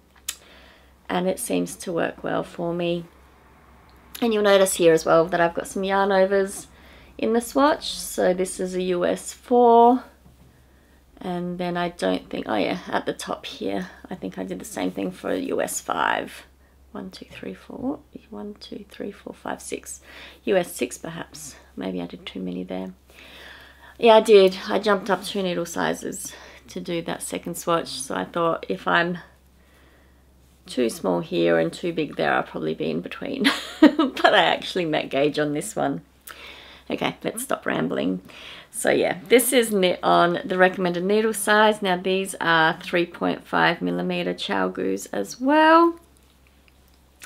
A: and it seems to work well for me. And you'll notice here as well that I've got some yarn overs in the swatch. So this is a US 4. And then I don't think, oh yeah, at the top here, I think I did the same thing for a US 5. 1, 2, 3, 4, 1, 2, 3, 4, 5, 6. US 6 perhaps. Maybe I did too many there. Yeah, I did. I jumped up 2 needle sizes to do that second swatch. So I thought if I'm too small here and too big there, I'll probably be in between. But I actually met gauge on this one. Okay, let's stop rambling. So yeah, this is knit on the recommended needle size. Now these are 3.5mm ChowGoos as well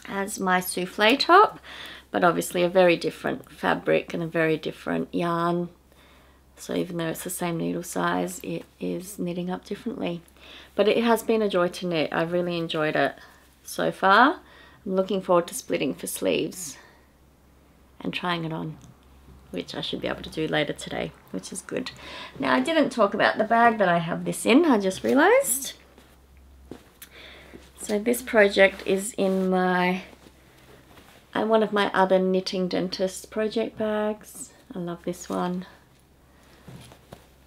A: as my souffle top, but obviously a very different fabric and a very different yarn. So even though it's the same needle size, it is knitting up differently. But it has been a joy to knit. I've really enjoyed it so far. I'm looking forward to splitting for sleeves and trying it on, which I should be able to do later today, which is good. Now, I didn't talk about the bag that I have this in, I just realized. So this project is in one of my other Knitting Dentist project bags. I love this one.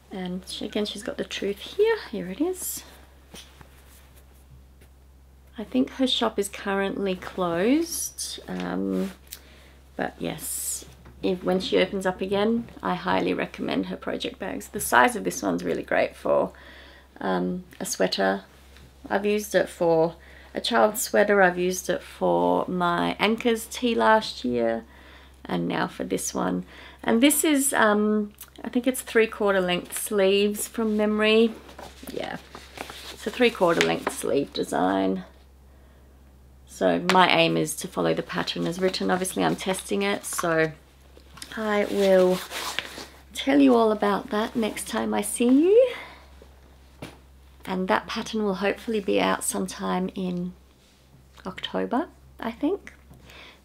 A: And again, she's got the truth here. Here it is. I think her shop is currently closed, but yes, when she opens up again, I highly recommend her project bags. The size of this one's really great for a sweater. I've used it for a child's sweater, I've used it for my Anchors tee last year, and now for this one. And this is, I think it's 3/4 length sleeves from memory. Yeah, it's a 3/4 length sleeve design. So my aim is to follow the pattern as written. Obviously I'm testing it, so I will tell you all about that next time I see you. And that pattern will hopefully be out sometime in October, I think.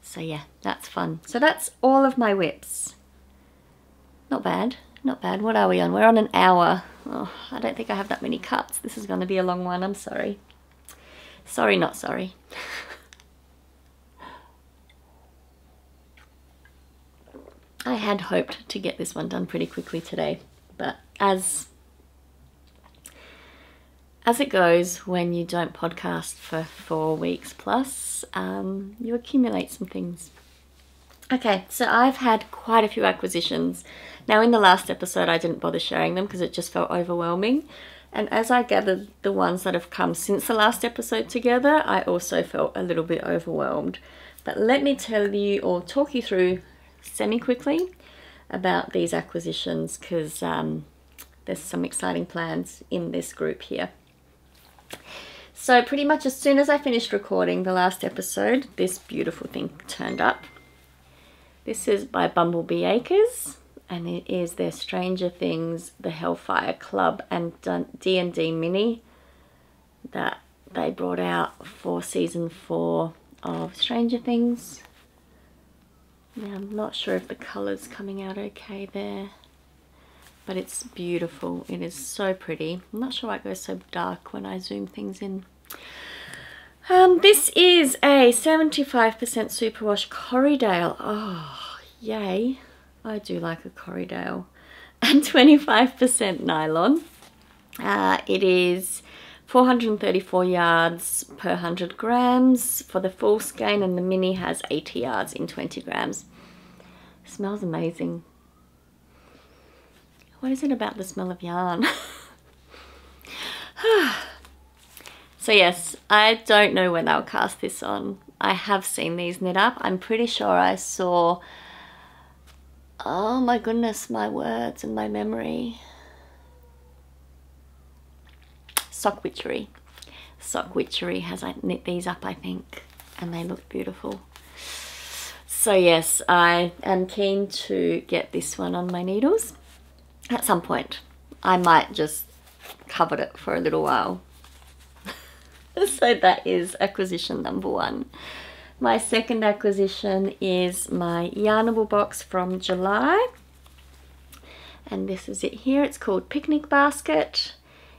A: So yeah, that's fun. So that's all of my whips. Not bad, not bad. What are we on? We're on an hour. Oh, I don't think I have that many cuts. This is going to be a long one, I'm sorry. Sorry, not sorry. I had hoped to get this one done pretty quickly today, but as it goes when you don't podcast for 4 weeks plus, you accumulate some things. Okay, so I've had quite a few acquisitions. Now in the last episode I didn't bother sharing them because it just felt overwhelming. And as I gathered the ones that have come since the last episode together, I also felt a little bit overwhelmed. But let me tell you or talk you through semi-quickly about these acquisitions because there's some exciting plans in this group here. So pretty much as soon as I finished recording the last episode, this beautiful thing turned up. This is by Bumblebee Acres, and it is their Stranger Things, the Hellfire Club and D&D mini that they brought out for season 4 of Stranger Things. Now I'm not sure if the colour's coming out okay there, but it's beautiful. It is so pretty. I'm not sure why it goes so dark when I zoom things in. This is a 75% superwash Corriedale. Oh, yay. I do like a Corriedale. And 25% nylon. It is 434 yards per 100 grams for the full skein, and the mini has 80 yards in 20 grams. It smells amazing. What is it about the smell of yarn? So yes, I don't know when I'll cast this on. I have seen these knit up. I'm pretty sure I saw, oh my goodness, my words and my memory. Sock Witchery. Sock Witchery has knit these up, I think, and they look beautiful. So yes, I am keen to get this one on my needles at some point. I might just cover it for a little while. So that is acquisition number 1. My second acquisition is my Yarnable box from July, and this is it here. It's called Picnic Basket.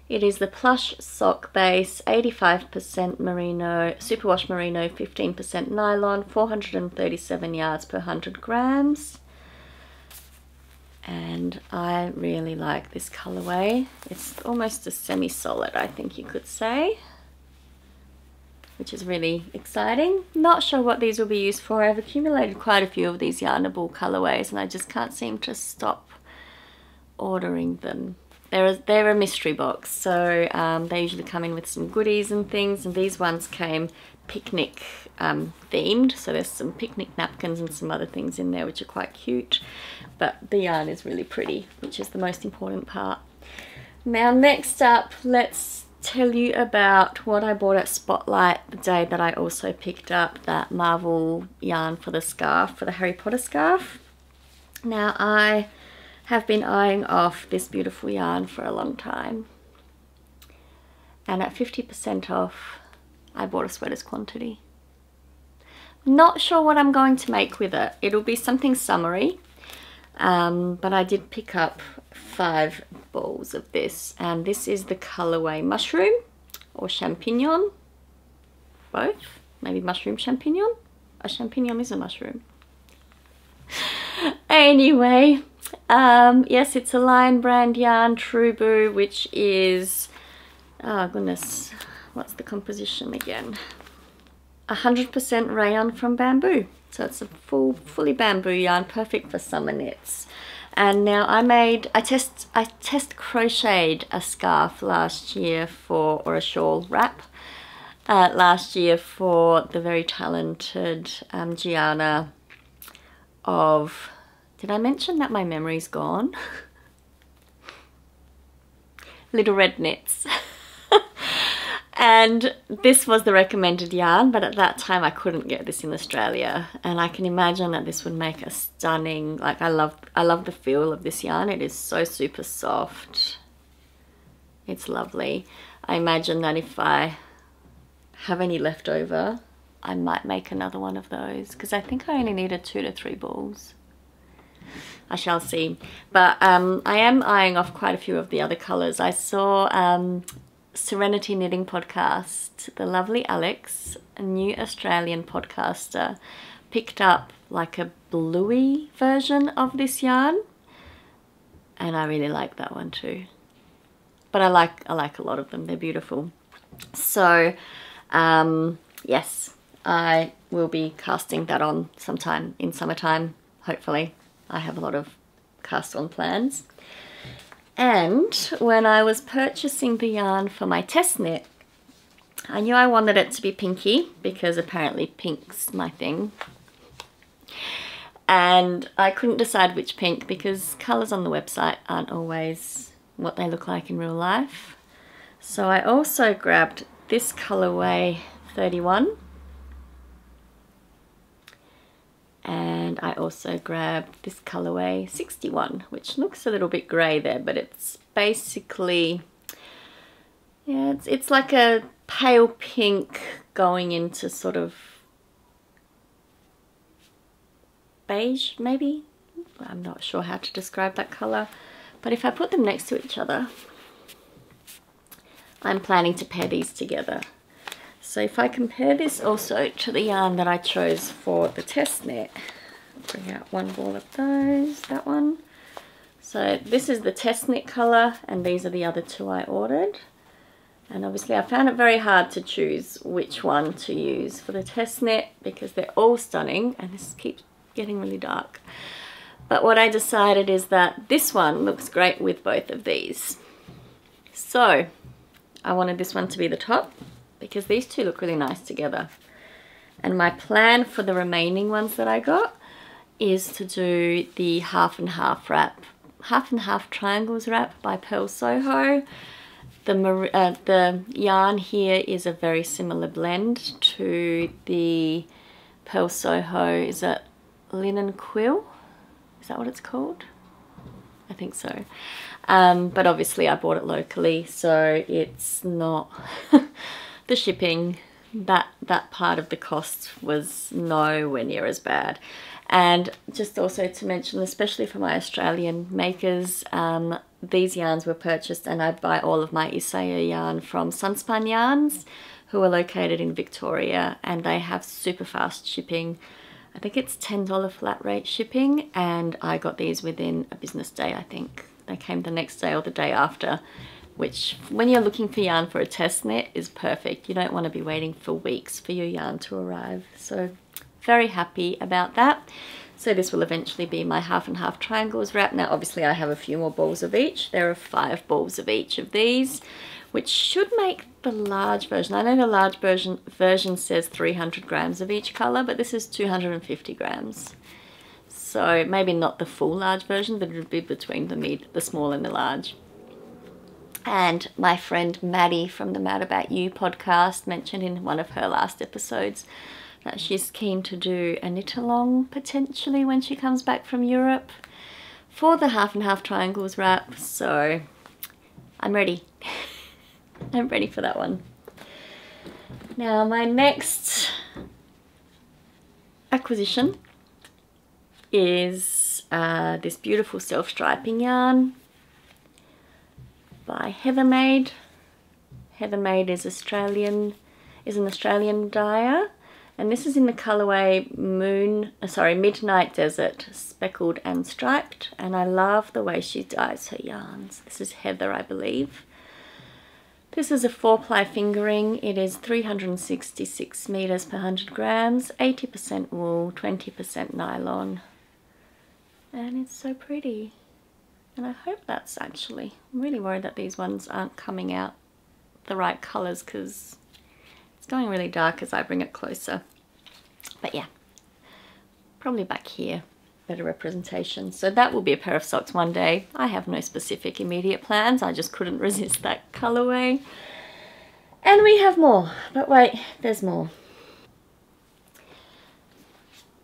A: It is the plush sock base, 85% merino, superwash merino, 15% nylon, 437 yards per 100 grams. And I really like this colorway. It's almost a semi-solid, I think you could say, which is really exciting. Not sure what these will be used for. I've accumulated quite a few of these Yarnable colorways and I just can't seem to stop ordering them. They're a mystery box, so they usually come in with some goodies and things, and these ones came picnic themed, so there's some picnic napkins and some other things in there which are quite cute, but the yarn is really pretty, which is the most important part. Now next up, let's tell you about what I bought at Spotlight the day that I also picked up that Marvel yarn for the scarf, for the Harry Potter scarf. Now I have been eyeing off this beautiful yarn for a long time, and at 50% off I bought a sweater's quantity. Not sure what I'm going to make with it. It'll be something summery, but I did pick up 5 balls of this, and this is the colorway Mushroom or Champignon, both, maybe Mushroom Champignon. A champignon is a mushroom. Anyway, yes, it's a Lion brand yarn, Trubu, which is, oh goodness, what's the composition again? 100% rayon from bamboo. So it's a fully bamboo yarn, perfect for summer knits. And now I test crocheted a scarf last year or a shawl wrap last year for the very talented Gianna of, did I mention that my memory's gone? Little Red Knits. And this was the recommended yarn, but at that time I couldn't get this in Australia, and I can imagine that this would make a stunning, like I love the feel of this yarn. It is so super soft. It's lovely. I imagine that if I have any left over, I might make another one of those, because I think I only needed 2 to 3 balls. I shall see. But I am eyeing off quite a few of the other colours. I saw Serenity Knitting Podcast, the lovely Alex, a new Australian podcaster, picked up like a bluey version of this yarn, and I really like that one too. But I like a lot of them. They're beautiful. So yes, I will be casting that on sometime in summertime, hopefully. I have a lot of cast on plans. And when I was purchasing the yarn for my test knit, I knew I wanted it to be pinky, because apparently pink's my thing. And I couldn't decide which pink, because colours on the website aren't always what they look like in real life. So I also grabbed this colourway 31. And I also grabbed this colourway 61, which looks a little bit grey there, but it's basically, yeah, it's like a pale pink going into sort of beige, maybe? I'm not sure how to describe that colour, but if I put them next to each other, I'm planning to pair these together. So if I compare this also to the yarn that I chose for the test knit, bring out one ball of those, that one. So this is the test knit colour, and these are the other 2 I ordered. And obviously I found it very hard to choose which one to use for the test knit, because they're all stunning, and this keeps getting really dark. But what I decided is that this one looks great with both of these. So I wanted this one to be the top, because these 2 look really nice together. And my plan for the remaining ones that I got is to do the half and half wrap, half and half triangles wrap by Pearl Soho. The yarn here is a very similar blend to the Pearl Soho, is it linen quill? Is that what it's called? I think so. But obviously I bought it locally, so it's not the shipping, that part of the cost was nowhere near as bad. And just also to mention, especially for my Australian makers, these yarns were purchased, and I buy all of my Isaiah yarn from Sunspun Yarns, who are located in Victoria, and they have super fast shipping. I think it's $10 flat rate shipping, and I got these within a business day, I think. They came the next day or the day after, which when you're looking for yarn for a test knit is perfect. You don't want to be waiting for weeks for your yarn to arrive. So very happy about that. So this will eventually be my half and half triangles wrap. Now obviously I have a few more balls of each. There are 5 balls of each of these, which should make the large version. I know the large version says 300 grams of each colour, but this is 250 grams. So maybe not the full large version, but it would be between the small and the large. And my friend Maddie from the Mad About You podcast mentioned in one of her last episodes that she's keen to do a knit along potentially when she comes back from Europe for the half and half triangles wrap. So I'm ready. I'm ready for that one. Now my next acquisition is this beautiful self-striping yarn by Heathermaid. Heathermaid is an Australian dyer, and this is in the colourway Midnight Desert, speckled and striped, and I love the way she dyes her yarns. This is Heather, I believe. This is a 4-ply fingering. It is 366 meters per 100 grams, 80% wool, 20% nylon. And it's so pretty. And I hope that's actually, I'm really worried that these ones aren't coming out the right colors because it's going really dark as I bring it closer. But yeah, probably back here, better representation. So that will be a pair of socks one day. I have no specific immediate plans. I just couldn't resist that colorway. And we have more, but wait, there's more.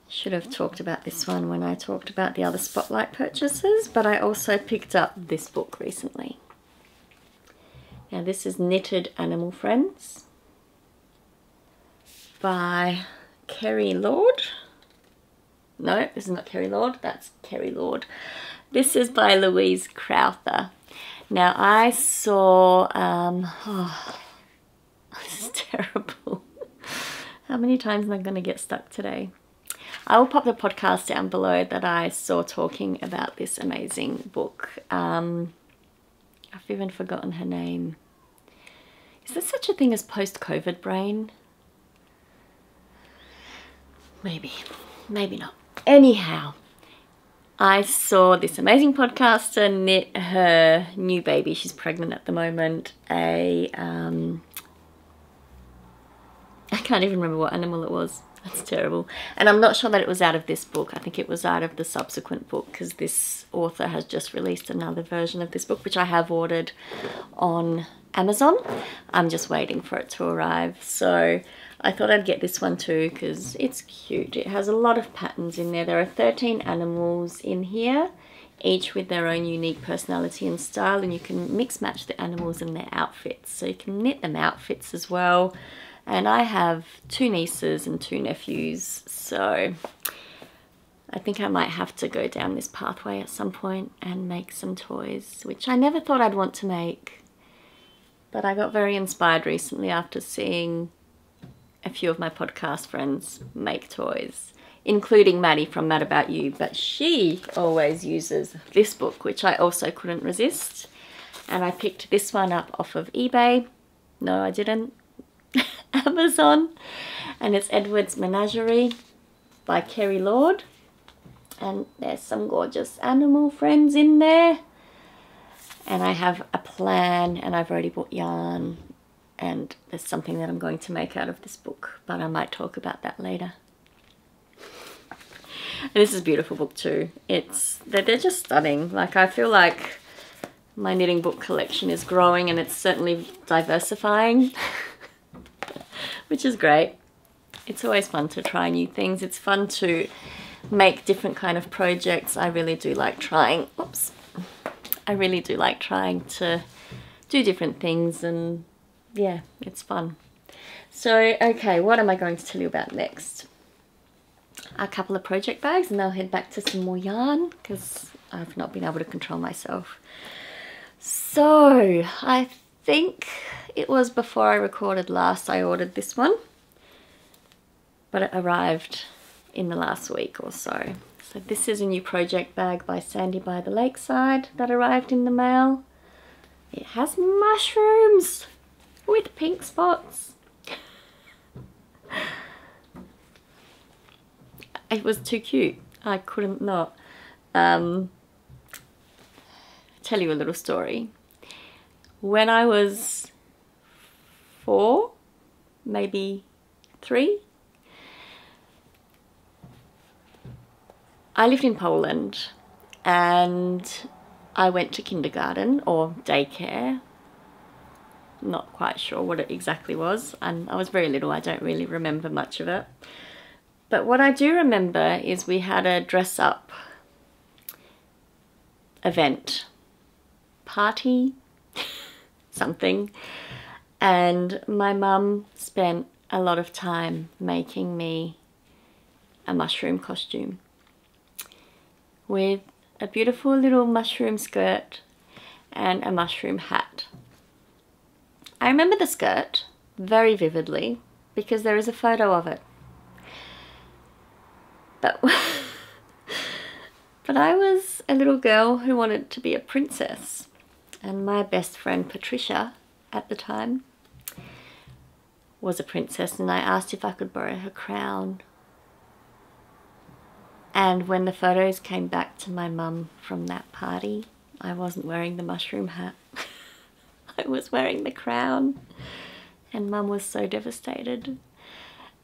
A: Should have talked about this one when I talked about the other Spotlight purchases, but I also picked up this book recently. Now this is Knitted Animal Friends by Kerry Lord. No, this is not Kerry Lord, that's Kerry Lord. This is by Louise Crowther. Now I saw, this is terrible. How many times am I going to get stuck today? I will pop the podcast down below that I saw talking about this amazing book. I've even forgotten her name. Is there such a thing as post-COVID brain? Maybe, maybe not. Anyhow, I saw this amazing podcaster knit her new baby. She's pregnant at the moment. I can't even remember what animal it was. That's terrible. And I'm not sure that it was out of this book. I think it was out of the subsequent book because this author has just released another version of this book, which I have ordered on Amazon. I'm just waiting for it to arrive. So I thought I'd get this one too because it's cute. It has a lot of patterns in there. There are 13 animals in here, each with their own unique personality and style, and you can mix match the animals and their outfits. So you can knit them outfits as well. And I have 2 nieces and 2 nephews, so I think I might have to go down this pathway at some point and make some toys, which I never thought I'd want to make. But I got very inspired recently after seeing a few of my podcast friends make toys, including Maddie from Mad About You, but she always uses this book, which I also couldn't resist. And I picked this one up off of eBay. No, I didn't. Amazon, and it's Edward's Menagerie by Kerry Lord, and there's some gorgeous animal friends in there, and I have a plan, and I've already bought yarn, and there's something that I'm going to make out of this book, but I might talk about that later. And this is a beautiful book too. They're just stunning. Like, I feel like my knitting book collection is growing and it's certainly diversifying. Which is great. It's always fun to try new things. It's fun to make different kind of projects. I really do like trying, I really do like trying to do different things, and yeah, it's fun. So, okay, what am I going to tell you about next? A couple of project bags, and I'll head back to some more yarn because I've not been able to control myself. So, I think it was before I recorded last I ordered this one, but it arrived in the last week or so. So this is a new project bag by Sandy by the Lakeside that arrived in the mail. It has mushrooms with pink spots. It was too cute. I couldn't not. Tell you a little story. When I was 4, maybe 3, I lived in Poland and I went to kindergarten or daycare. Not quite sure what it exactly was. I was very little, I don't really remember much of it. But what I do remember is we had a dress up event, party, something, and my mum spent a lot of time making me a mushroom costume with a beautiful little mushroom skirt and a mushroom hat. I remember the skirt very vividly because there is a photo of it. But I was a little girl who wanted to be a princess, and my best friend Patricia at the time was a princess, and I asked if I could borrow her crown. And when the photos came back to my mum from that party, I wasn't wearing the mushroom hat. I was wearing the crown, and Mum was so devastated.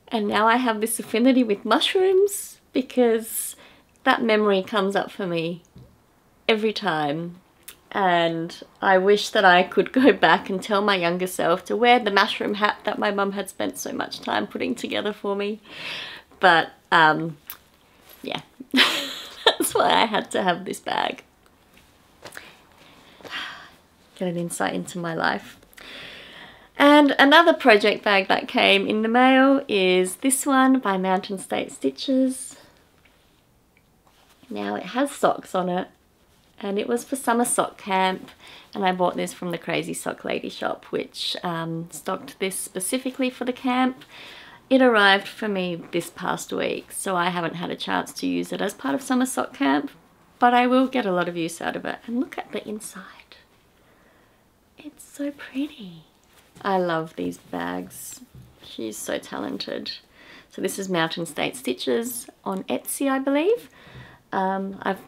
A: And now I have this affinity with mushrooms because that memory comes up for me every time. And I wish that I could go back and tell my younger self to wear the mushroom hat that my mum had spent so much time putting together for me. But yeah, that's why I had to have this bag. Get an insight into my life. And another project bag that came in the mail is this one by Mountain State Stitches. Now it has socks on it, and it was for summer sock camp, and I bought this from the Crazy Sock Lady shop, which stocked this specifically for the camp. It arrived for me this past week, so I haven't had a chance to use it as part of summer sock camp, but I will get a lot of use out of it. And look at the inside. It's so pretty. I love these bags. She's so talented. So this is Mountain State Stitches on Etsy, I believe.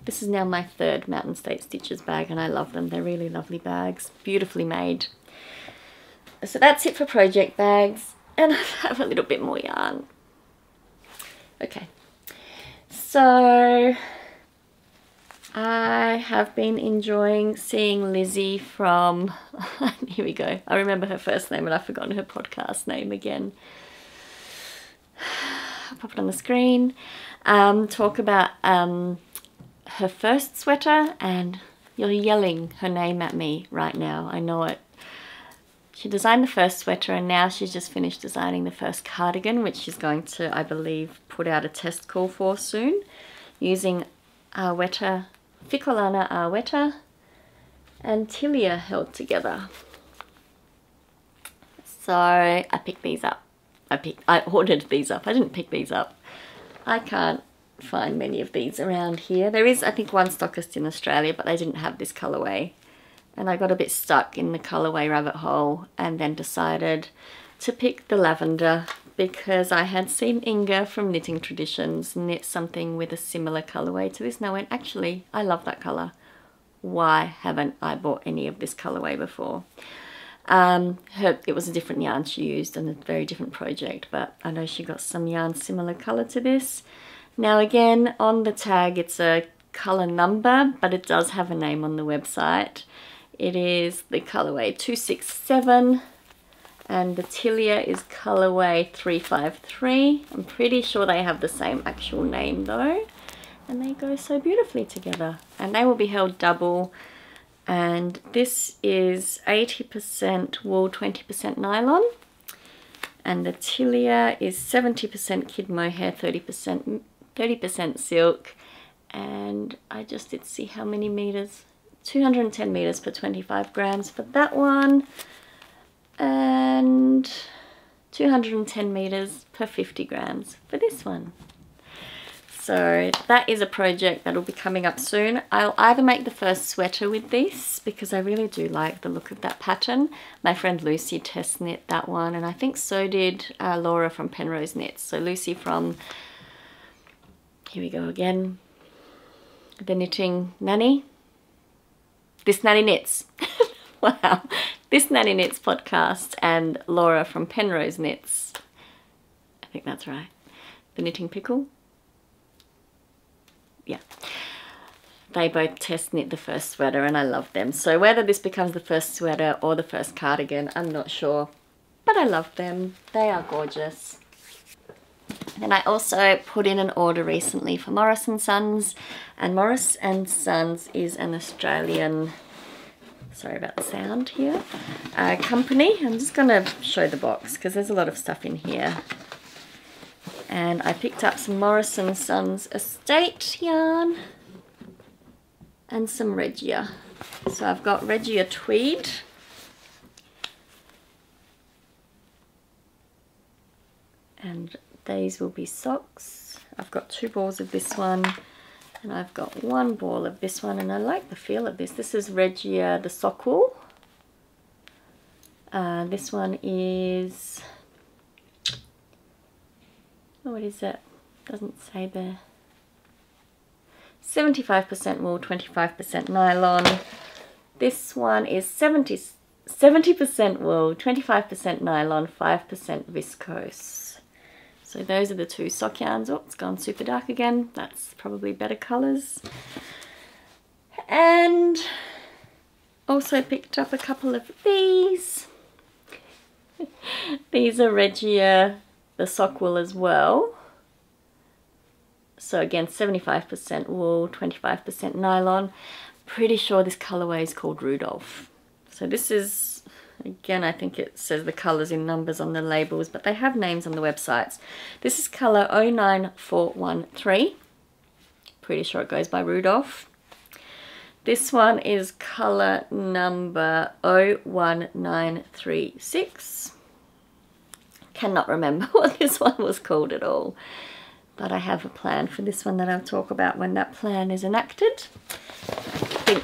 A: This is now my third Mountain State Stitches bag, and I love them. They're really lovely bags, beautifully made. So that's it for project bags, and I have a little bit more yarn. Okay, so I have been enjoying seeing Lizzie from, here we go, I remember her first name and I've forgotten her podcast name again. I'll pop it on the screen. Talk about her first sweater, and you're yelling her name at me right now, I know it. She designed the first sweater, and now she's just finished designing the first cardigan, which she's going to, I believe, put out a test call for soon, using Arwetta, Ficolana Arwetta and Tilia held together. So I picked these up. I ordered these up. I didn't pick these up. I can't find many of these around here. There is, I think, one stockist in Australia, but they didn't have this colourway. And I got a bit stuck in the colourway rabbit hole, and then decided to pick the lavender because I had seen Inga from Knitting Traditions knit something with a similar colourway to this, and I went, actually, I love that colour. Why haven't I bought any of this colourway before? It was a different yarn she used and a very different project, but I know she got some yarn similar colour to this. Now again, on the tag it's a colour number, but it does have a name on the website. It is the colourway 267 and the Tilia is colourway 353. I'm pretty sure they have the same actual name though, and they go so beautifully together, and they will be held double. And this is 80% wool, 20% nylon. And the Tilia is 70% kid mohair, 30% silk. And I just did see how many meters. 210 meters per 25 grams for that one. And 210 meters per 50 grams for this one. So that is a project that will be coming up soon. I'll either make the first sweater with this because I really do like the look of that pattern. My friend Lucy test knit that one, and I think so did Laura from Penrose Knits. So Lucy from, here we go again, the Knitting Nanny. This Nanny Knits. Wow. This Nanny Knits podcast, and Laura from Penrose Knits. I think that's right. The Knitting Pickle. Yeah, they both test knit the first sweater and I love them. So whether this becomes the first sweater or the first cardigan, I'm not sure, but I love them. They are gorgeous. And I also put in an order recently for Morris & Sons, and Morris & Sons is an Australian, sorry about the sound here, company. I'm just going to show the box because there's a lot of stuff in here. And I picked up some Morris & Sons Estate yarn and some Regia. So I've got Regia Tweed. And these will be socks. I've got 2 balls of this one and I've got 1 ball of this one, and I like the feel of this. This is Regia the sock wool. This one is, oh, what is it? Doesn't say there. 75% wool, 25% nylon. This one is 70% wool, 25% nylon, 5% viscose. So those are the two sock yarns. Oh, it's gone super dark again. That's probably better colours. And also picked up a couple of these. These are Regia, the sock wool as well. So again, 75% wool, 25% nylon. Pretty sure this colourway is called Rudolph. So this is, again, I think it says the colours in numbers on the labels, but they have names on the websites. This is colour 09413. Pretty sure it goes by Rudolph. This one is colour number 01936. Cannot remember what this one was called at all. But I have a plan for this one that I'll talk about when that plan is enacted. I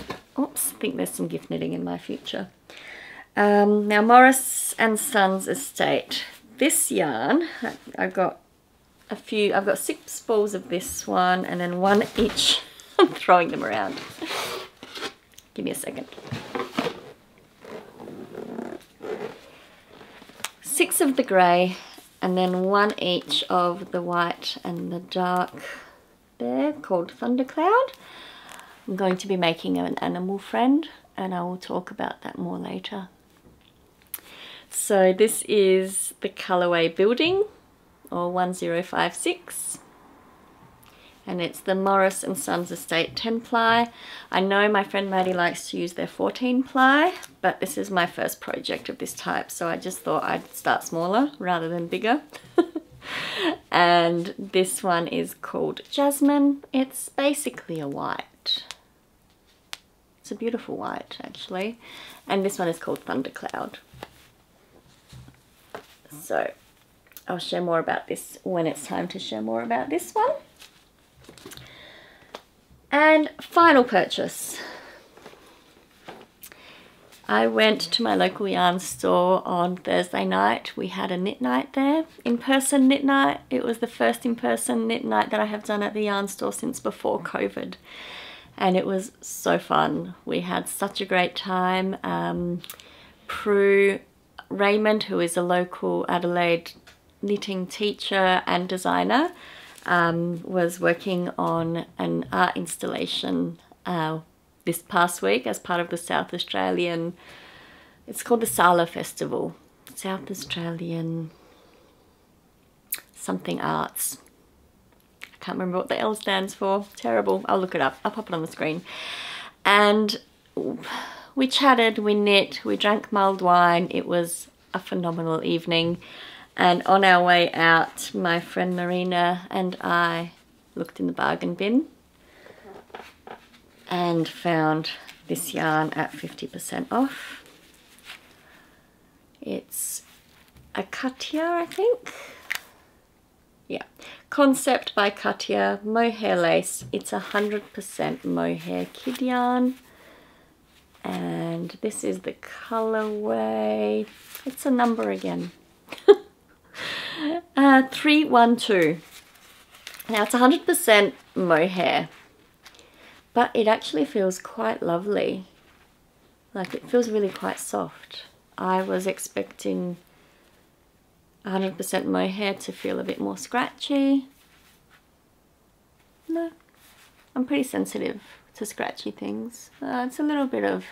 A: think there's some gift knitting in my future. Now Morris and Sons Estate. This yarn, I've got 6 spools of this one and then one each. I'm throwing them around. Give me a second. 6 of the grey and then one each of the white and the dark there, called Thundercloud. I'm going to be making an animal friend and I will talk about that more later. So this is the colourway Building, or 1056. And it's the Morris and Sons Estate 10 ply. I know my friend Maddie likes to use their 14 ply, but this is my first project of this type, so I just thought I'd start smaller rather than bigger. And this one is called Jasmine. It's basically a white. It's a beautiful white, actually. And this one is called Thundercloud. So I'll share more about this when it's time to share more about this one. And final purchase. I went to my local yarn store on Thursday night. We had a knit night there, in-person knit night. It was the first in-person knit night that I have done at the yarn store since before COVID. And it was so fun. We had such a great time. Prue Raymond, who is a local Adelaide knitting teacher and designer, was working on an art installation this past week as part of the South Australian, it's called the Sala Festival, South Australian something arts. I can't remember what the L stands for, terrible, I'll look it up, I'll pop it on the screen. And we chatted, we knit, we drank mulled wine. It was a phenomenal evening. And on our way out, my friend Reyna and I looked in the bargain bin and found this yarn at 50% off. It's a Katia, I think. Yeah, Concept by Katia, mohair lace. It's 100% mohair kid yarn. And this is the colorway. It's a number again. 312. Now it's 100% mohair, but it actually feels quite lovely. Like, it feels really quite soft. I was expecting 100% mohair to feel a bit more scratchy. No, I'm pretty sensitive to scratchy things. It's a little bit of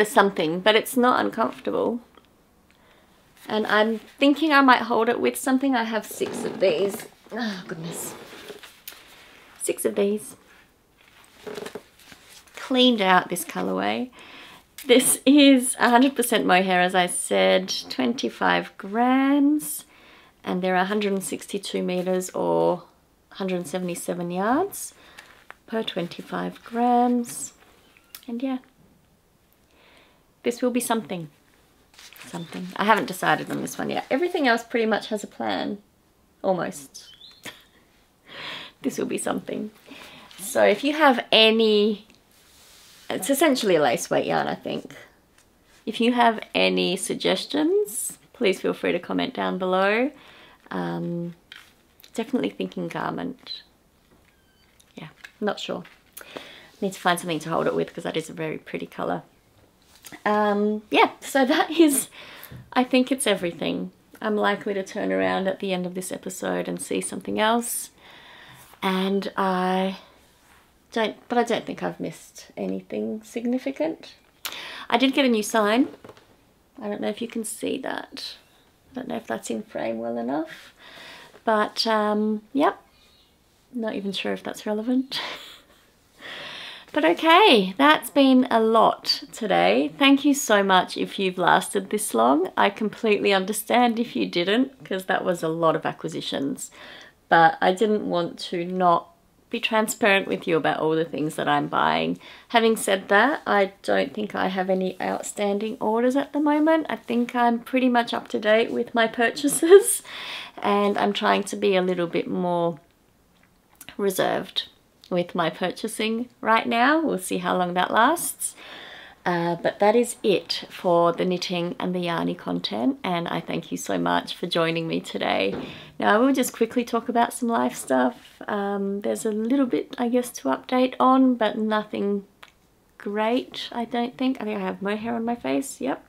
A: something, but it's not uncomfortable. And I'm thinking I might hold it with something. I have 6 of these. Oh goodness. 6 of these. Cleaned out this colorway. This is 100% mohair, as I said, 25 grams, and there are 162 meters or 177 yards per 25 grams. And yeah, this will be something. I haven't decided on this one yet. Everything else pretty much has a plan, almost. This will be something. So if you have any, it's essentially a lace weight yarn, I think. If you have any suggestions, please feel free to comment down below. Definitely thinking garment. Yeah, not sure. Need to find something to hold it with because that is a very pretty colour. Yeah, so that is, I think it's everything. I'm likely to turn around at the end of this episode and see something else. And I don't think I've missed anything significant. I did get a new sign. I don't know if you can see that. I don't know if that's in frame well enough. But, yep. Not even sure if that's relevant. But okay, that's been a lot today. Thank you so much if you've lasted this long. I completely understand if you didn't, because that was a lot of acquisitions. But I didn't want to not be transparent with you about all the things that I'm buying. Having said that, I don't think I have any outstanding orders at the moment. I think I'm pretty much up to date with my purchases, and I'm trying to be a little bit more reserved with my purchasing right now. We'll see how long that lasts. But that is it for the knitting and the yarny content, and I thank you so much for joining me today. Now I will just quickly talk about some life stuff. There's a little bit, I guess, to update on, but nothing great, I don't think. I think I have more hair on my face, yep.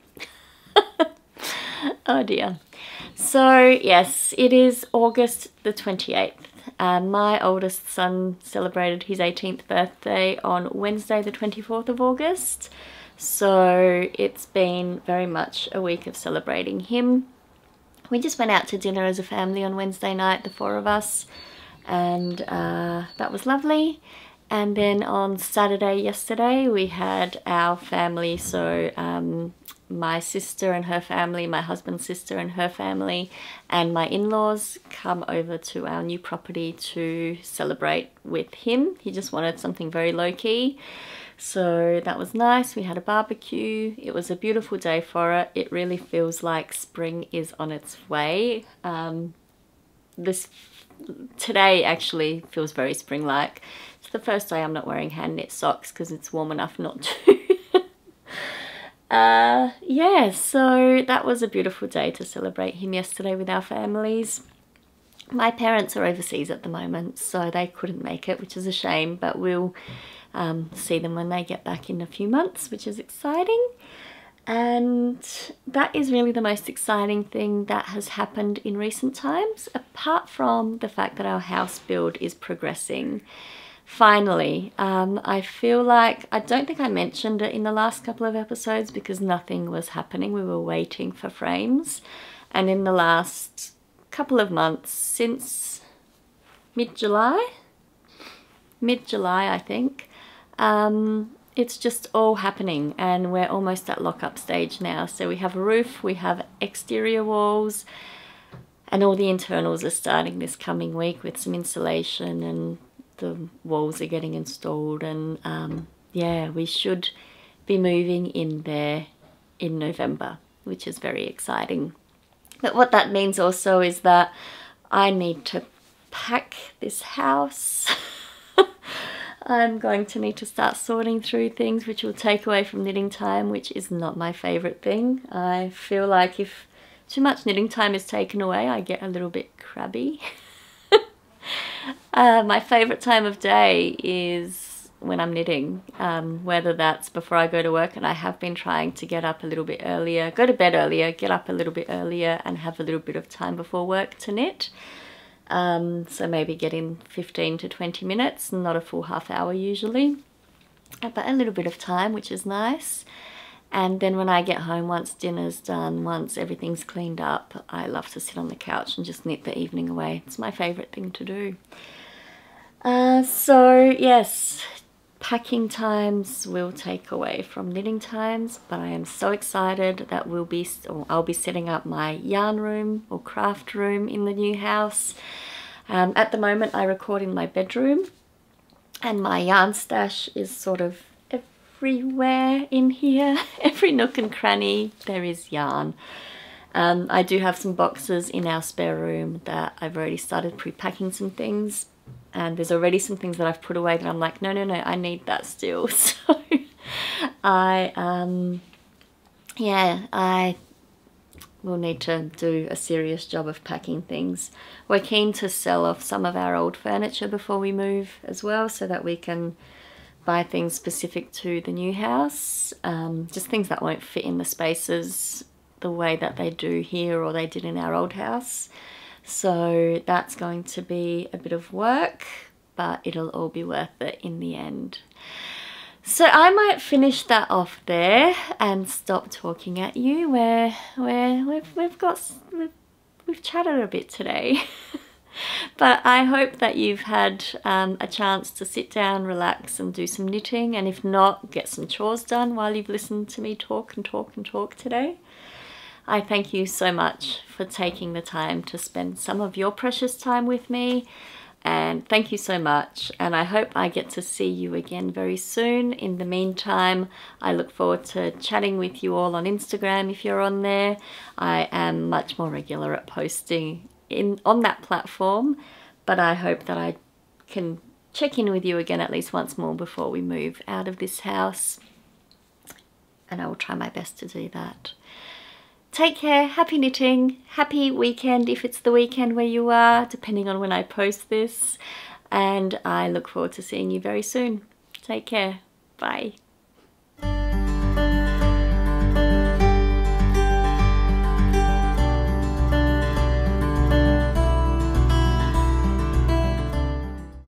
A: Oh dear. So yes, it is August the 28th. My oldest son celebrated his 18th birthday on Wednesday the 24th of August. So it's been very much a week of celebrating him. We just went out to dinner as a family on Wednesday night, the four of us, and that was lovely. And then on Saturday yesterday we had our family, so my sister and her family, my husband's sister and her family, and my in-laws come over to our new property to celebrate with him. He just wanted something very low-key, so that was nice. We had a barbecue. It was a beautiful day for it. It really feels like spring is on its way. Today actually feels very spring-like. It's the first day I'm not wearing hand knit socks because it's warm enough not to. Yeah, so that was a beautiful day to celebrate him yesterday with our families. My parents are overseas at the moment, so they couldn't make it, which is a shame, but we'll see them when they get back in a few months, which is exciting. And that is really the most exciting thing that has happened in recent times, apart from the fact that our house build is progressing. Finally, I feel like, I don't think I mentioned it in the last couple of episodes because nothing was happening. We were waiting for frames. And in the last couple of months, since mid-July, I think, it's just all happening, and we're almost at lock-up stage now. So we have a roof, we have exterior walls, and all the internals are starting this coming week with some insulation, and the walls are getting installed, and yeah, we should be moving in there in November, which is very exciting. But what that means also is that I need to pack this house. I'm going to need to start sorting through things, which will take away from knitting time, which is not my favourite thing. I feel like if too much knitting time is taken away, I get a little bit crabby. My favourite time of day is when I'm knitting, whether that's before I go to work, and I have been trying to get up a little bit earlier, go to bed earlier, get up a little bit earlier and have a little bit of time before work to knit. So maybe get in 15 to 20 minutes, not a full half hour usually, but a little bit of time, which is nice. And then when I get home, once dinner's done, once everything's cleaned up, I love to sit on the couch and just knit the evening away. It's my favourite thing to do. So yes, packing times will take away from knitting times, but I am so excited that I'll be setting up my yarn room or craft room in the new house. At the moment I record in my bedroom, and my yarn stash is sort of everywhere in here. Every nook and cranny there is yarn. I do have some boxes in our spare room that I've already started pre-packing some things, and there's already some things that I've put away that I'm like, no, I need that still. So I yeah, I will need to do a serious job of packing things. We're keen to sell off some of our old furniture before we move as well, so that we can buy things specific to the new house, just things that won't fit in the spaces the way that they do here or they did in our old house. So that's going to be a bit of work, but it'll all be worth it in the end. So I might finish that off there and stop talking at you. We've chatted a bit today. But I hope that you've had a chance to sit down, relax and do some knitting, and if not, get some chores done while you've listened to me talk and talk and talk today. I thank you so much for taking the time to spend some of your precious time with me, and thank you so much, and I hope I get to see you again very soon. In the meantime, I look forward to chatting with you all on Instagram if you're on there. I am much more regular at posting on that platform, but I hope that I can check in with you again at least once more before we move out of this house, and I will try my best to do that. Take care, happy knitting, happy weekend if it's the weekend where you are, depending on when I post this, and I look forward to seeing you very soon. Take care, bye.